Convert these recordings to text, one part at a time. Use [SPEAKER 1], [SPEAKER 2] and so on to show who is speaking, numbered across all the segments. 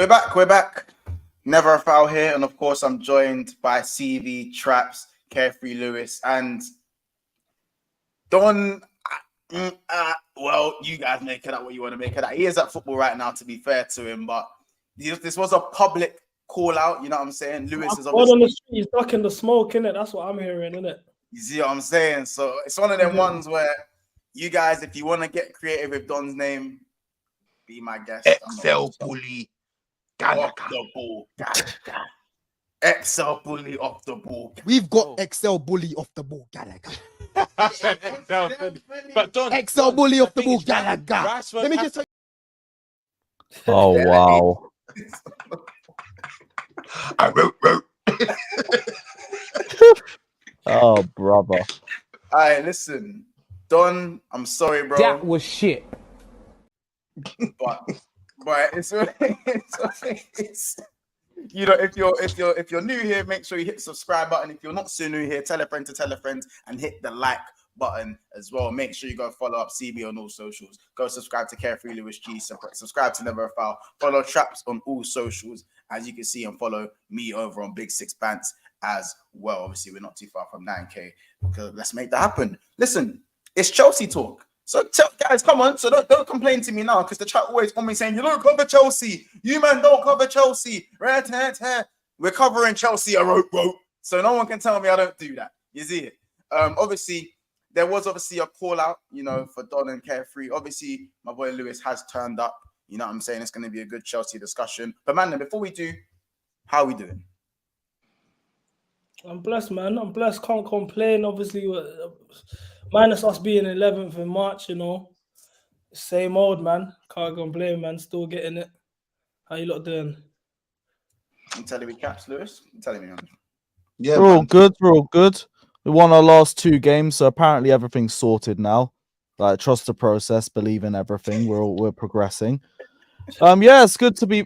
[SPEAKER 1] We're back. Never a Foul here. And of course, I'm joined by CV, Traps, Carefree Lewis, and Don. Well, you guys make it out what you want to make it out. He is at football right now, to be fair to him, but this was a public call out. You know what I'm saying? Lewis is obviously
[SPEAKER 2] on the street, he's ducking the smoke, innit? That's what I'm hearing, innit?
[SPEAKER 1] You see what I'm saying? So it's one of them ones where you guys, if you want to get creative with Don's name, be my guest.
[SPEAKER 3] Excel bully.
[SPEAKER 1] Off the ball. Excel bully off the ball.
[SPEAKER 4] We've got Excel bully off the ball, Gallagher.
[SPEAKER 3] But Don,
[SPEAKER 4] Excel bully off the ball, Gallagher. Let me just tell you.
[SPEAKER 5] Oh, wow.
[SPEAKER 3] I wrote.
[SPEAKER 5] Oh, brother.
[SPEAKER 1] All right, listen. Don, I'm sorry, bro.
[SPEAKER 6] That was shit.
[SPEAKER 1] But it's you know, if you're new here, make sure you hit the subscribe button. If you're not so new here, tell a friend to tell a friend and hit the like button as well. Make sure you go follow up CB on all socials. Go subscribe to Carefree Lewis G. Subscribe to Never a Foul. Follow Traps on all socials, as you can see, and follow me over on Big Six Bants as well. Obviously, we're not too far from 9K. Let's make that happen. Listen, it's Chelsea talk. So guys, come on. So don't complain to me now, because the chat always on me saying, you don't cover Chelsea. You man don't cover Chelsea. We're covering Chelsea. I wrote. So no one can tell me I don't do that. You see it? Obviously, there was obviously a call out, you know, for Don and Carefree. Obviously, my boy Lewis has turned up. You know what I'm saying? It's going to be a good Chelsea discussion. But man, before we do, how are we doing?
[SPEAKER 2] I'm blessed, man. I'm blessed. Can't complain. Obviously, minus us being 11th in March, you know. Same old, man. Can't complain, man. Still getting it. How you lot doing?
[SPEAKER 1] I'm telling me, Caps, Lewis. I'm telling me, man.
[SPEAKER 5] Yeah, we're all good. We're all good. We won our last 2 games, so apparently everything's sorted now. Like, trust the process, believe in everything. We're progressing. Yeah, it's good to be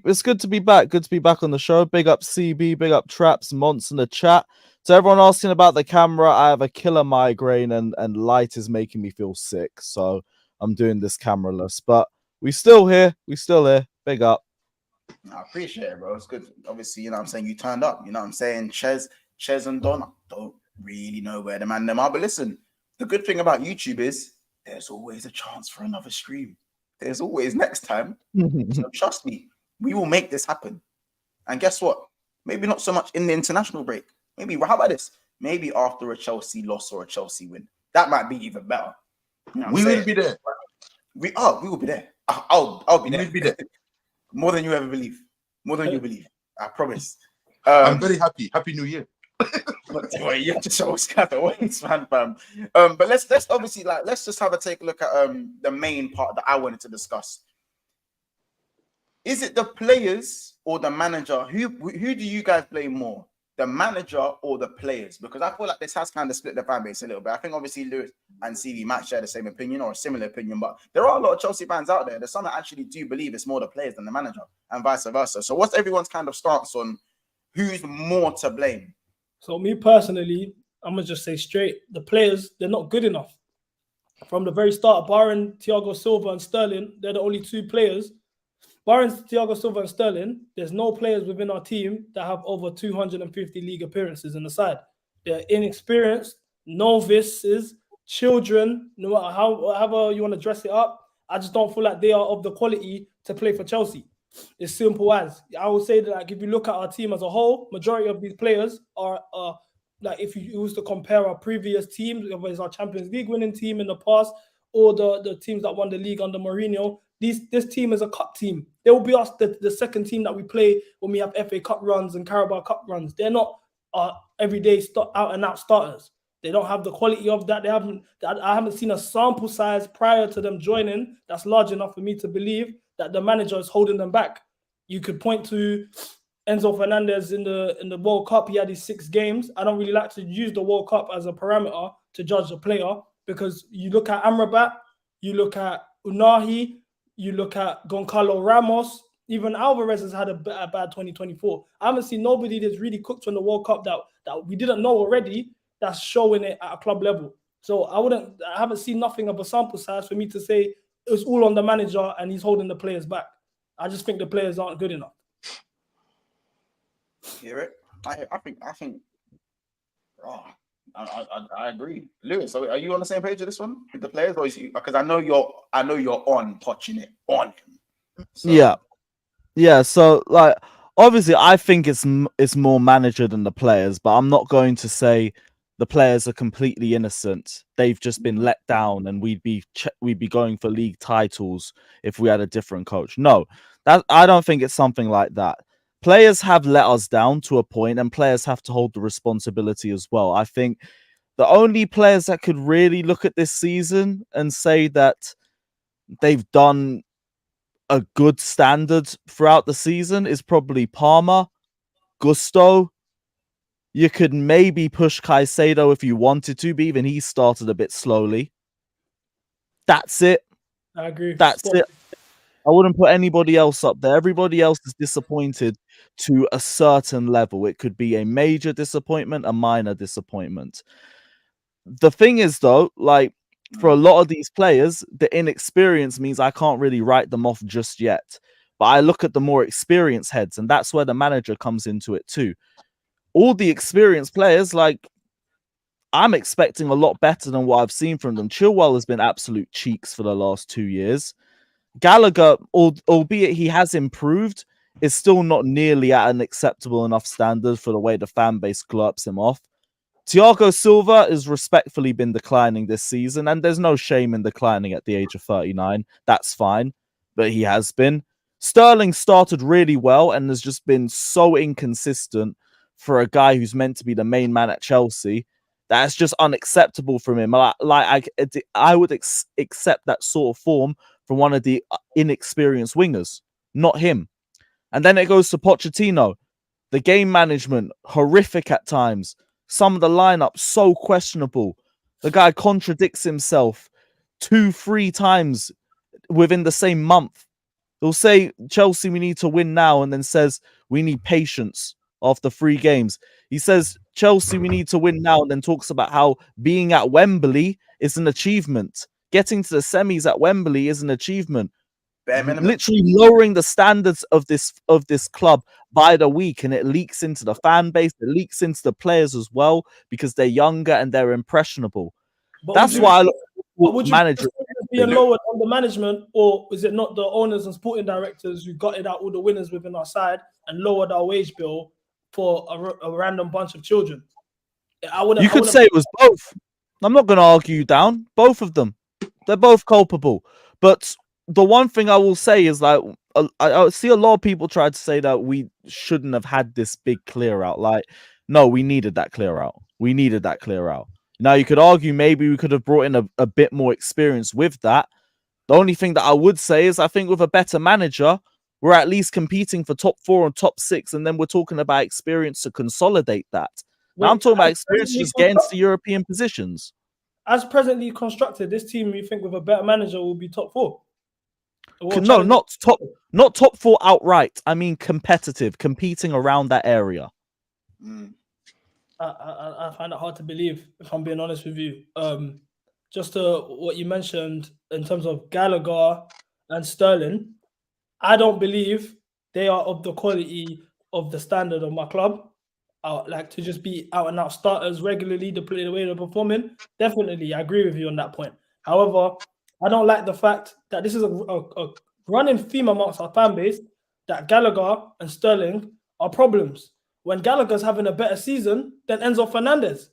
[SPEAKER 5] back. Good to be back on the show. Big up CB, big up Traps, Monts in the chat. So everyone asking about the camera, I have a killer migraine and light is making me feel sick. So I'm doing this cameraless. But we still here. Big up.
[SPEAKER 1] I appreciate it, bro. It's good. Obviously, you know what I'm saying, you turned up. You know what I'm saying? Ches and Don, I don't really know where the man them are. But listen, the good thing about YouTube is there's always a chance for another stream. There's always next time. So trust me, we will make this happen. And guess what? Maybe not so much in the international break. Maybe, how about this? Maybe after a Chelsea loss or a Chelsea win. That might be even better. You know
[SPEAKER 3] we will be there.
[SPEAKER 1] We will be there. I'll be there.
[SPEAKER 3] We'll be there.
[SPEAKER 1] More than you ever believe. More than you believe. I promise.
[SPEAKER 3] I'm very happy. Happy New Year.
[SPEAKER 1] You have to show us ways, man, fam. But let's obviously let's just take a look at the main part that I wanted to discuss. Is it the players or the manager? Who do you guys blame more? The manager or the players? Because I feel like this has kind of split the fan base a little bit. I think obviously Lewis and CV might share the same opinion or a similar opinion, but there are a lot of Chelsea fans out there. There's some that actually do believe it's more the players than the manager and vice versa. So what's everyone's kind of stance on who's more to blame?
[SPEAKER 2] So me personally, I'm going to just say straight, the players, they're not good enough. From the very start, barring Thiago Silva and Sterling, they're the only 2 players. Barring Thiago Silva and Sterling, there's no players within our team that have over 250 league appearances in the side. They're inexperienced, novices, children, no matter however you want to dress it up. I just don't feel like they are of the quality to play for Chelsea. It's simple as. I would say that, like, if you look at our team as a whole, majority of these players are like, if you was to compare our previous teams, whether it's our Champions League winning team in the past or the teams that won the league under Mourinho, this team is a cup team. They will be us the second team that we play when we have FA Cup runs and Carabao Cup runs. They're not everyday out and out starters. They don't have the quality of that. I haven't seen a sample size prior to them joining that's large enough for me to believe that the manager is holding them back. You could point to Enzo Fernandez in the World Cup. He had his 6 games. I don't really like to use the World Cup as a parameter to judge a player, because you look at Amrabat, you look at Unahi, you look at Goncalo Ramos, even Alvarez has had a bad 2024. I haven't seen nobody that's really cooked from the World Cup that we didn't know already that's showing it at a club level. So I haven't seen nothing of a sample size for me to say it's all on the manager and he's holding the players back. I just think the players aren't good enough.
[SPEAKER 1] Hear it? I think. Oh, I agree. Lewis, are you on the same page with this one with the players, or is you? Because I know you're on touching it on him. So.
[SPEAKER 5] Yeah. So like, obviously, I think it's more manager than the players, but I'm not going to say the players are completely innocent. They've just been let down, and we'd be going for league titles if we had a different coach. No, that I don't think it's something like that. Players have let us down to a point, and players have to hold the responsibility as well. I think the only players that could really look at this season and say that they've done a good standard throughout the season is probably Palmer, Gusto. You could maybe push Caicedo if you wanted to, but even he started a bit slowly. That's it.
[SPEAKER 2] I agree.
[SPEAKER 5] That's it. I wouldn't put anybody else up there. Everybody else is disappointed to a certain level. It could be a major disappointment, a minor disappointment. The thing is, though, like for a lot of these players, the inexperience means I can't really write them off just yet. But I look at the more experienced heads, and that's where the manager comes into it too. All the experienced players, like I'm expecting a lot better than what I've seen from them. Chilwell has been absolute cheeks for the last 2 years. Gallagher, albeit he has improved, is still not nearly at an acceptable enough standard for the way the fan base glurps him off. Thiago Silva has respectfully been declining this season, and there's no shame in declining at the age of 39. That's fine, but he has been. Sterling started really well and has just been so inconsistent for a guy who's meant to be the main man at Chelsea. That's just unacceptable from him. I would accept that sort of form from one of the inexperienced wingers, not him. And then it goes to Pochettino. The game management, horrific at times. Some of the lineup, so questionable. The guy contradicts himself 2-3 times within the same month. He'll say, Chelsea, we need to win now, and then says, we need patience after 3 games. He says, Chelsea, we need to win now, and then talks about how being at Wembley is an achievement. Getting to the semis at Wembley is an achievement. Literally lowering the standards of this club by the week, and it leaks into the fan base, it leaks into the players as well, because they're younger and they're impressionable.
[SPEAKER 2] But
[SPEAKER 5] that's why I look
[SPEAKER 2] would
[SPEAKER 5] manager
[SPEAKER 2] being lowered on the management, or is it not the owners and sporting directors who gutted out all the winners within our side and lowered our wage bill for a random bunch of children?
[SPEAKER 5] You could say it was both. I'm not going to argue you down. Both of them, they're both culpable. But the one thing I will say is like I see a lot of people try to say that we shouldn't have had this big clear out. Like, no, we needed that clear out. We needed that clear out. Now, you could argue maybe we could have brought in a bit more experience with that. The only thing that I would say is I think with a better manager, we're at least competing for top 4 and top 6, and then we're talking about experience to consolidate that. Now I'm talking about experience to just get into the European positions.
[SPEAKER 2] As presently constructed, this team, you think with a better manager will be top 4?
[SPEAKER 5] No, not top 4 outright. I mean competitive, competing around that area.
[SPEAKER 2] I find it hard to believe, if I'm being honest with you. Just to what you mentioned in terms of Gallagher and Sterling, I don't believe they are of the quality of the standard of my club. Like to just be out and out starters regularly to play the way they're performing. Definitely, I agree with you on that point. However, I don't like the fact that this is a running theme amongst our fan base that Gallagher and Sterling are problems. When Gallagher's having a better season than Enzo Fernandez.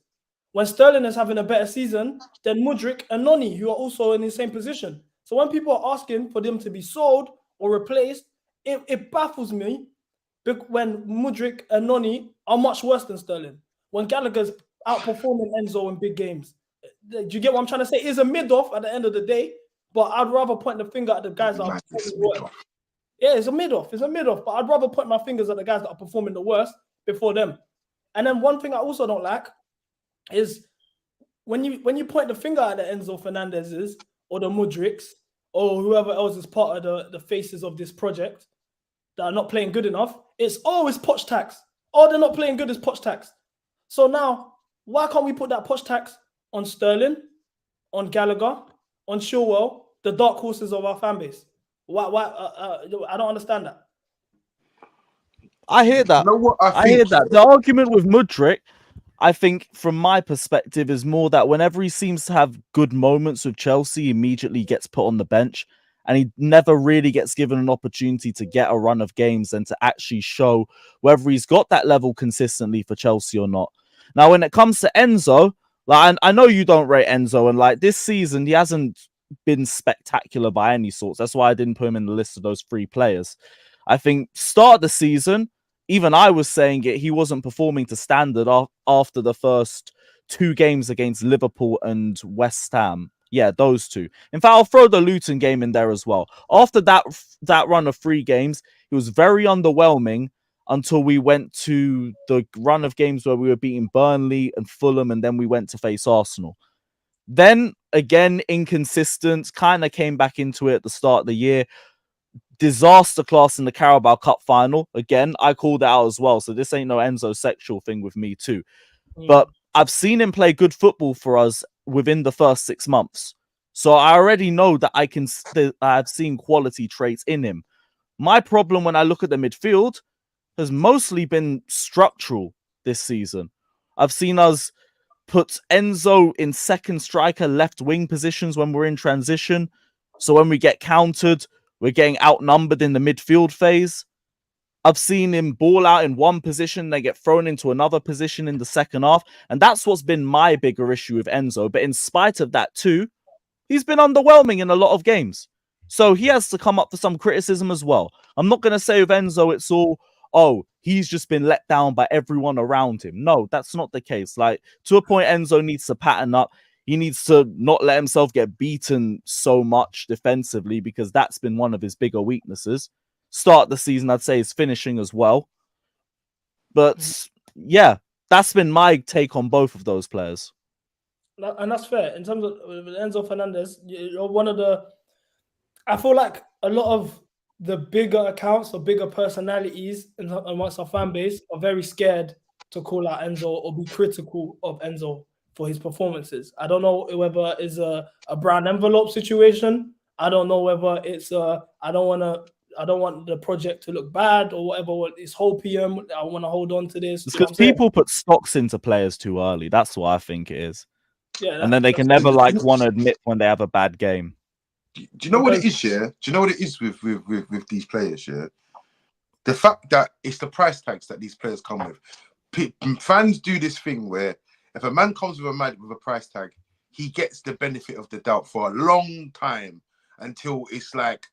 [SPEAKER 2] When Sterling is having a better season than Mudryk and Noni, who are also in the same position. So when people are asking for them to be sold or replaced, it baffles me when Mudryk and Noni are much worse than Sterling. When Gallagher's outperforming Enzo in big games. Do you get what I'm trying to say? It's a mid-off at the end of the day, but I'd rather point the finger at the guys that are performing worse. Yeah, it's a mid-off. It's a mid-off, but I'd rather point my fingers at the guys that are performing the worst before them. And then one thing I also don't like is when you point the finger at the Enzo Fernandez's or the Mudryks or whoever else is part of the faces of this project that are not playing good enough, it's Poch tax. Oh, they're not playing good as Poch tax. So now, why can't we put that Poch tax on Sterling, on Gallagher, on Chilwell, the dark horses of our fan base? Why? I don't understand that.
[SPEAKER 5] I hear that.
[SPEAKER 3] You know what
[SPEAKER 5] I hear that. The argument with Mudryk, I think, from my perspective, is more that whenever he seems to have good moments with Chelsea, he immediately gets put on the bench, and he never really gets given an opportunity to get a run of games and to actually show whether he's got that level consistently for Chelsea or not. Now, when it comes to Enzo, like I know you don't rate Enzo, and like this season, he hasn't been spectacular by any sorts. That's why I didn't put him in the list of those 3 players. I think start of the season, even I was saying it, he wasn't performing to standard after the first 2 games against Liverpool and West Ham. Yeah, those 2. In fact, I'll throw the Luton game in there as well. After that run of 3 games, he was very underwhelming until we went to the run of games where we were beating Burnley and Fulham, and then we went to face Arsenal. Then, again, inconsistent, kind of came back into it at the start of the year. Disaster class in the Carabao Cup final. Again, I called it out as well. So this ain't no Enzo sexual thing with me too. But I've seen him play good football for us within the first 6 months. So I already know that I've seen quality traits in him. My problem when I look at the midfield has mostly been structural this season. I've seen us put Enzo in second striker left wing positions when we're in transition. So when we get countered, we're getting outnumbered in the midfield phase. I've seen him ball out in one position, they get thrown into another position in the second half. And that's what's been my bigger issue with Enzo. But in spite of that too, he's been underwhelming in a lot of games. So he has to come up for some criticism as well. I'm not going to say with Enzo, it's all, oh, he's just been let down by everyone around him. No, that's not the case. Like, to a point, Enzo needs to pattern up. He needs to not let himself get beaten so much defensively, because that's been one of his bigger weaknesses. Start the season, I'd say, is finishing as well. But yeah, that's been my take on both of those players.
[SPEAKER 2] And that's fair. In terms of Enzo Fernandez, you're one of the... I feel like a lot of the bigger accounts or bigger personalities amongst our fan base are very scared to call out Enzo or be critical of Enzo for his performances. I don't know whether it's a brown envelope situation. I don't know whether it's I don't want the project to look bad or whatever. It's whole PM. I want to hold on to this.
[SPEAKER 5] It's because people put stocks into players too early. That's what I think it is.
[SPEAKER 2] Yeah,
[SPEAKER 5] and then they can never want to admit when they have a bad game.
[SPEAKER 3] Do you know what it is, yeah? Do you know what it is with these players, yeah? The fact that it's the price tags that these players come with. Fans do this thing where if a man comes with a price tag, he gets the benefit of the doubt for a long time until it's like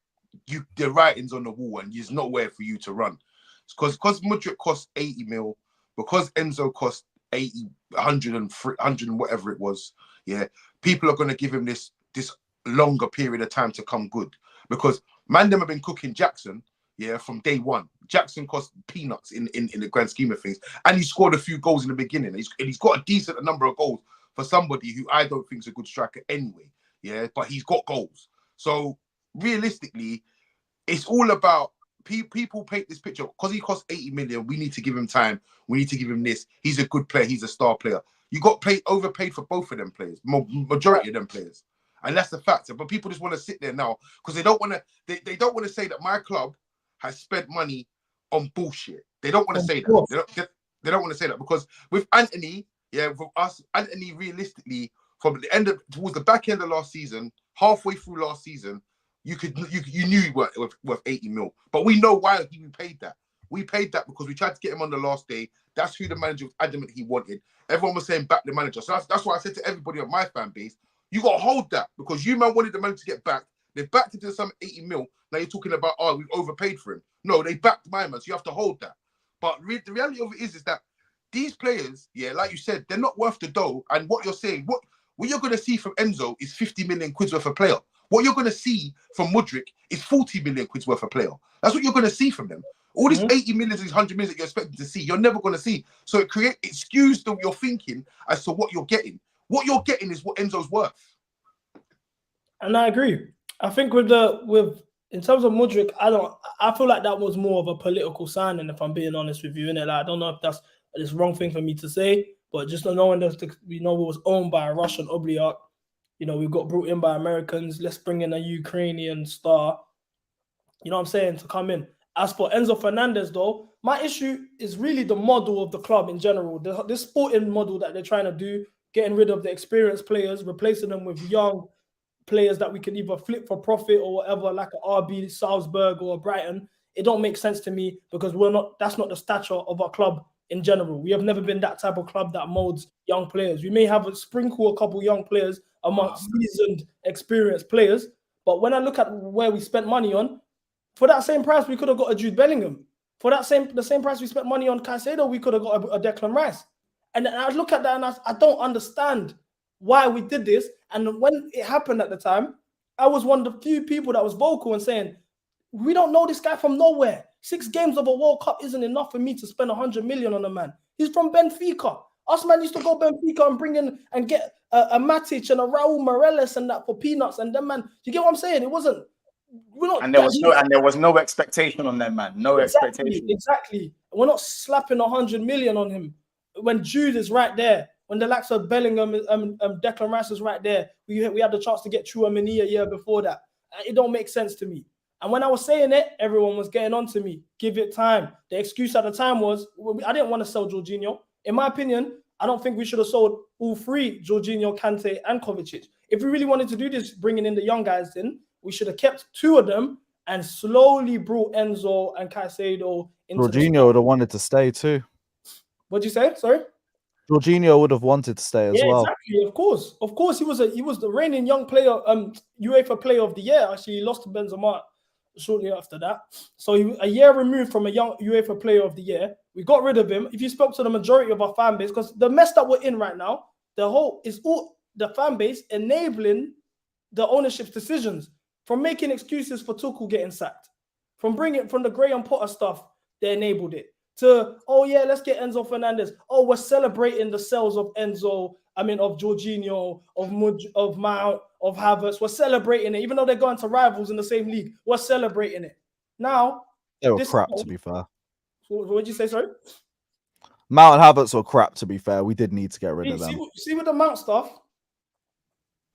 [SPEAKER 3] the writing's on the wall and there's nowhere for you to run. Because Mudryk cost 80 mil, because Enzo cost 80, 100 and whatever it was, yeah, people are going to give him this longer period of time to come good, because man them have been cooking Jackson, yeah, from day one. Jackson cost peanuts in the grand scheme of things, and he scored a few goals in the beginning. He's got a decent number of goals for somebody who I don't think is a good striker anyway, yeah, but he's got goals. So realistically, it's all about people paint this picture because he cost 80 million. We need to give him time. We need to give him this. He's a good player. He's a star player. You got overpaid for both of them players, majority of them players. And that's the fact. But people just want to sit there now because they don't want to. They don't want to say that my club has spent money on bullshit. They don't want to say that. They don't want to say that because with Anthony, yeah, with us, Anthony, realistically, from the end towards the back end of last season, halfway through last season, you knew he was worth 80 mil. But we know why we paid that. We paid that because we tried to get him on the last day. That's who the manager was adamant he wanted. Everyone was saying back the manager. So that's why I said to everybody on my fan base, you got to hold that because you man wanted the money to get back. They backed it to some 80 mil. Now you're talking about, oh, we've overpaid for him. No, they backed my man, so you have to hold that. But the reality of it is that these players, yeah, like you said, they're not worth the dough. And what you're saying, what you're going to see from Enzo is 50 million quid worth of player. What you're going to see from Mudryk is 40 million quid worth of player. That's what you're going to see from them. All these 80 million, these 100 million that you're expecting to see, you're never going to see. So it skews your thinking as to what you're getting. What you're getting is what Enzo's worth. And
[SPEAKER 2] I agree. I think in terms of Mudryk, I feel like that was more of a political signing, if I'm being honest with you. Innit? Like, I don't know if that's this wrong thing for me to say, but just knowing that we know it was owned by a Russian oligarch. You know, we got brought in by Americans. Let's bring in a Ukrainian star. You know what I'm saying? To come in. As for Enzo Fernandez, though, my issue is really the model of the club in general. The sporting model that they're trying to do, getting rid of the experienced players, replacing them with young players that we can either flip for profit or whatever, like a RB Salzburg or a Brighton. It don't make sense to me because that's not the stature of our club in general. We have never been that type of club that molds young players. We may have a couple young players amongst seasoned, experienced players, but when I look at where we spent money on, for that same price, we could have got a Jude Bellingham. For the same price we spent money on Caicedo, we could have got a Declan Rice. And I look at that and I don't understand why we did this. And when it happened at the time, I was one of the few people that was vocal and saying, we don't know this guy from nowhere. 6 games of a World Cup isn't enough for me to spend 100 million on a man. He's from Benfica. Us man used to go Benfica and bring in and get a Matic and a Raul Morales and that for peanuts. And then, man, you get what I'm saying? It wasn't.
[SPEAKER 1] And there was no expectation on them, man. No expectation.
[SPEAKER 2] Exactly. We're not slapping 100 million on him when Jude is right there. When the likes of Bellingham, Declan Rice is right there. We had the chance to get Chouameni a year before that. It don't make sense to me. And when I was saying it, everyone was getting on to me. Give it time. The excuse at the time was, I didn't want to sell Jorginho. In my opinion, I don't think we should have sold all 3, Jorginho, Kante, and Kovacic. If we really wanted to do this, bringing in the young guys in, we should have kept 2 of them and slowly brought Enzo and Caicedo into
[SPEAKER 5] Jorginho would have wanted to stay too.
[SPEAKER 2] What'd you say? Sorry?
[SPEAKER 5] Jorginho would have wanted to stay as well.
[SPEAKER 2] Exactly. Of course, he was the reigning young player, UEFA Player of the Year. Actually, he lost to Benzema shortly after that. So he was a year removed from a young UEFA Player of the Year. We got rid of him. If you spoke to the majority of our fan base, because the mess that we're in right now, the fan base enabling the ownership's decisions. From making excuses for Tuchel getting sacked, from the Graham Potter stuff, they enabled it. To, oh yeah, let's get Enzo Fernandez. Oh, we're celebrating the sales of Jorginho, of Mount, of Havertz. We're celebrating it, even though they're going to rivals in the same league. We're celebrating it. Now,
[SPEAKER 5] they were crap, to be fair.
[SPEAKER 2] What did you say, sorry?
[SPEAKER 5] Mount and Havertz were crap, to be fair. We did need to get rid of them.
[SPEAKER 2] See with the Mount stuff,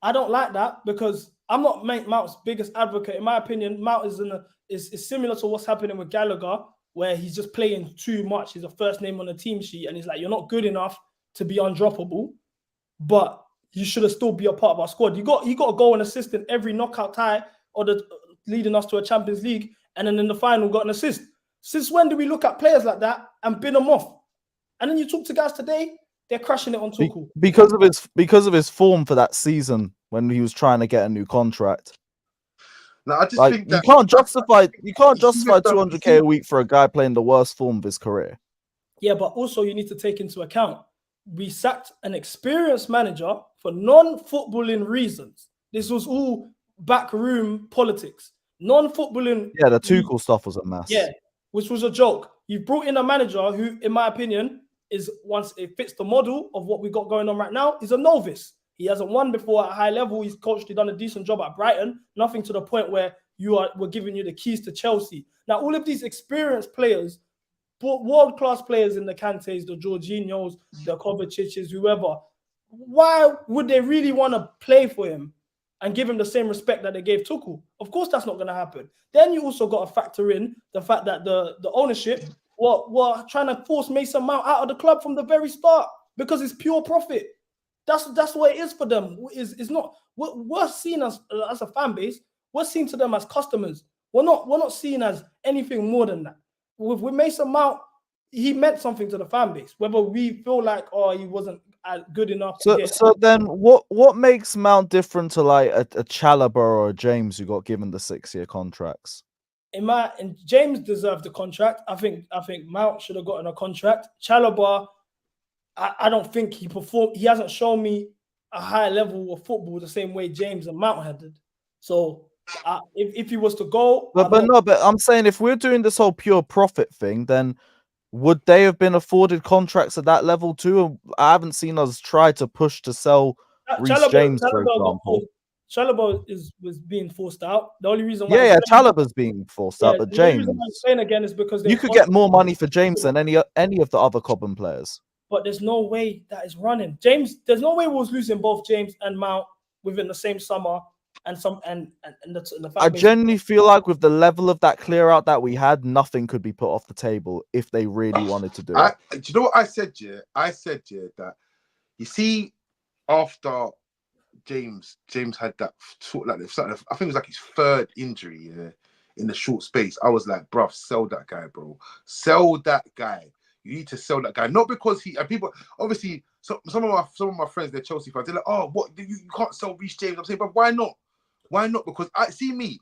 [SPEAKER 2] I don't like that because I'm not Mount's biggest advocate. In my opinion, Mount is similar to what's happening with Gallagher, where he's just playing too much. He's a first name on the team sheet, and he's like, you're not good enough to be undroppable, but you should have still be a part of our squad. You got a goal and assist in every knockout tie or leading us to a Champions League, and then in the final got an assist. Since when do we look at players like that and bin them off? And then you talk to guys today, they're crashing it on Tuchel.
[SPEAKER 5] Because of his form for that season when he was trying to get a new contract.
[SPEAKER 3] No, I just think that
[SPEAKER 5] you can't justify 200k a week for a guy playing the worst form of his career.
[SPEAKER 2] Yeah, but also you need to take into account we sacked an experienced manager for non-footballing reasons. This was all backroom politics. Non-footballing.
[SPEAKER 5] Yeah, the Tuchel stuff was a mess.
[SPEAKER 2] Yeah, which was a joke. You brought in a manager who, in my opinion, once it fits the model of what we got going on right now, is a novice. He hasn't won before at a high level. He's coached, he's done a decent job at Brighton. Nothing to the point where we're giving you the keys to Chelsea. Now, all of these experienced players, world-class players in the Kantes, the Jorginhos, the Kovacic's, whoever, why would they really want to play for him and give him the same respect that they gave Tuchel? Of course, that's not going to happen. Then you also got to factor in the fact that the ownership were trying to force Mason Mount out of the club from the very start because it's pure profit. That's what it is for them. It's not. We're seen as a fan base. We're seen to them as customers. We're not seen as anything more than that. With Mason Mount, he meant something to the fan base. Whether we feel like he wasn't good enough.
[SPEAKER 5] So then, what makes Mount different to like a Chalobah or a James who got given the 6-year contracts?
[SPEAKER 2] And James deserved the contract. I think Mount should have gotten a contract. Chalobah, I don't think he performed. He hasn't shown me a high level of football the same way James and Mount had. So if he was to go,
[SPEAKER 5] but I'm saying if we're doing this whole pure profit thing, then would they have been afforded contracts at that level too? I haven't seen us try to push to sell Reece James, for example.
[SPEAKER 2] Chalobah was being forced out. The only reason
[SPEAKER 5] why Chalobah's being forced out, but James,
[SPEAKER 2] I'm saying again is because
[SPEAKER 5] you could get more money for James than any of the other Cobham players.
[SPEAKER 2] But there's no way that is running. James, there's no way we was losing both James and Mount within the same summer and the
[SPEAKER 5] I
[SPEAKER 2] fan base.
[SPEAKER 5] genuinely feel like with the level of that clear out that we had, nothing could be put off the table if they really wanted to do it.
[SPEAKER 3] Do you know what I said, yeah? I said, yeah, that you see, after James had that sort of like, I think it was like his third injury, yeah, in the short space. I was like, bruv, sell that guy, bro. Sell that guy. You need to sell that guy. Not because people obviously some of my friends, they're Chelsea fans, they're like, oh, what you can't sell Reece James. I'm saying, but why not? Why not? Because I see me.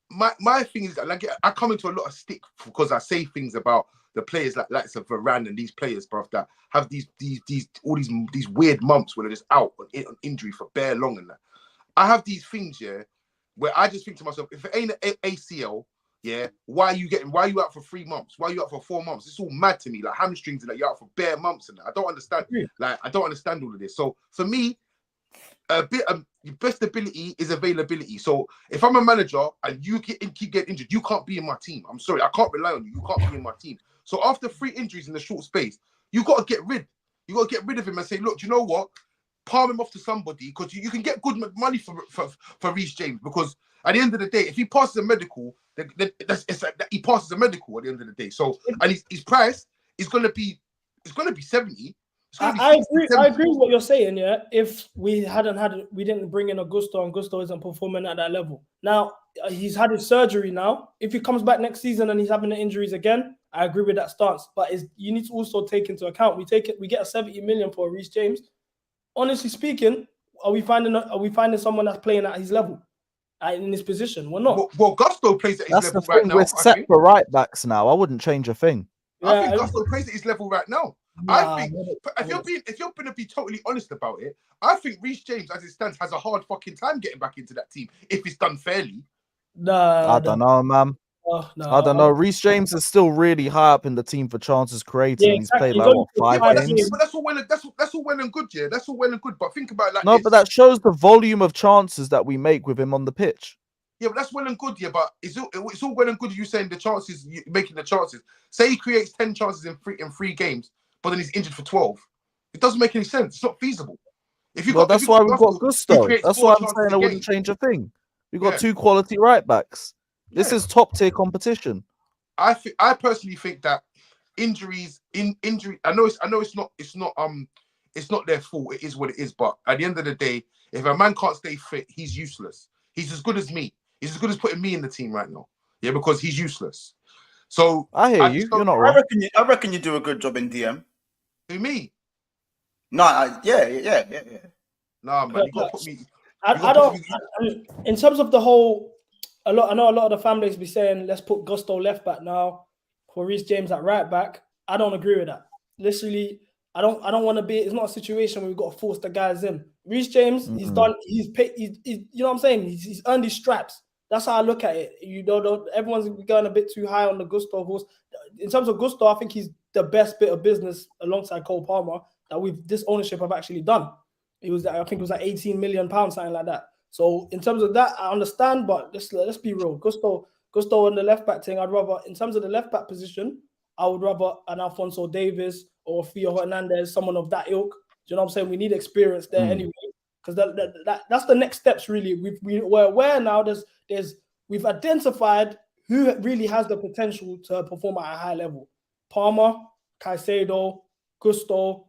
[SPEAKER 3] My thing is that like I come into a lot of stick because I say things about the players like Varane and these players, bruv, that have these weird months where they're just out on injury for bare long and that. I have these things, yeah, where I just think to myself, if it ain't an ACL, yeah, why are you out for 3 months? Why are you out for 4 months? It's all mad to me, like hamstrings and that, you're out for bare months and that. I don't understand. Like, I don't understand all of this. So for me, best ability is availability. So if I'm a manager and you keep getting injured, you can't be in my team. I'm sorry, I can't rely on you. You can't be in my team. So after 3 injuries in a short space, you got to get rid. You got to get rid of him and say, look, do you know what? Palm him off to somebody, because you can get good money for Reece James, because at the end of the day, if he passes a medical, he passes a medical at the end of the day. So, and his price is going to be 70.
[SPEAKER 2] I agree with what you're saying, yeah. If we didn't bring in Augusto, and Augusto isn't performing at that level. Now, he's had his surgery now. If he comes back next season and he's having the injuries again, I agree with that stance. But you need to also take into account, we get a 70 million for Reece James. Honestly speaking, are we finding someone that's playing at his level, in his position? We're not.
[SPEAKER 3] Well, Gusto plays at his level right now.
[SPEAKER 5] We're set for right backs now. I wouldn't change a thing.
[SPEAKER 3] I think Gusto plays at his level right now. I think if you're going to be totally honest about it, I think Reece James, as it stands, has a hard fucking time getting back into that team if it's done fairly.
[SPEAKER 5] I don't know, man. I don't know. Reece James is still really high up in the team for chances created.
[SPEAKER 2] Yeah,
[SPEAKER 5] exactly. He's played like 5 games.
[SPEAKER 3] But that's all well and good, yeah. That's all well and good. But think about it like
[SPEAKER 5] this. But that shows the volume of chances that we make with him on the pitch.
[SPEAKER 3] Yeah, but that's well and good, yeah. But it's all well and good you saying the chances, making the chances. Say he creates 10 chances in 3 games, but then he's injured for 12. It doesn't make any sense. It's not feasible.
[SPEAKER 5] That's why we've got Gusto. That's why I'm saying I wouldn't change a thing. We've got 2 quality right backs. This is top tier competition.
[SPEAKER 3] I personally think that injury. I know it's not their fault. It is what it is. But at the end of the day, if a man can't stay fit, he's useless. He's as good as me. He's as good as putting me in the team right now. Yeah, because he's useless. So
[SPEAKER 5] I hear you. You're not wrong.
[SPEAKER 1] I reckon you do a good job in DM.
[SPEAKER 3] Who, me?
[SPEAKER 1] No, yeah.
[SPEAKER 3] Nah, man, you got to put me.
[SPEAKER 2] I don't. In terms of the whole. I know a lot of the fan base be saying, let's put Gusto left back now for Reece James at right back. I don't agree with that. Literally, I don't want to be. It's not a situation where we've got to force the guys in. Reece James, he's done. He's paid. You know what I'm saying? He's earned his stripes. That's how I look at it. You know, everyone's going a bit too high on the Gusto horse. In terms of Gusto, I think he's the best bit of business alongside Cole Palmer that this ownership have actually done. I think it was like 18 million pounds, something like that. So in terms of that, I understand, but let's be real. Gusto on the left back thing, I'd rather, in terms of the left back position, I would rather an Alphonso Davies or Theo Hernandez, someone of that ilk. Do you know what I'm saying? We need experience there anyway, because that's the next steps really. We're aware now. We've identified who really has the potential to perform at a high level. Palmer, Caicedo, Gusto.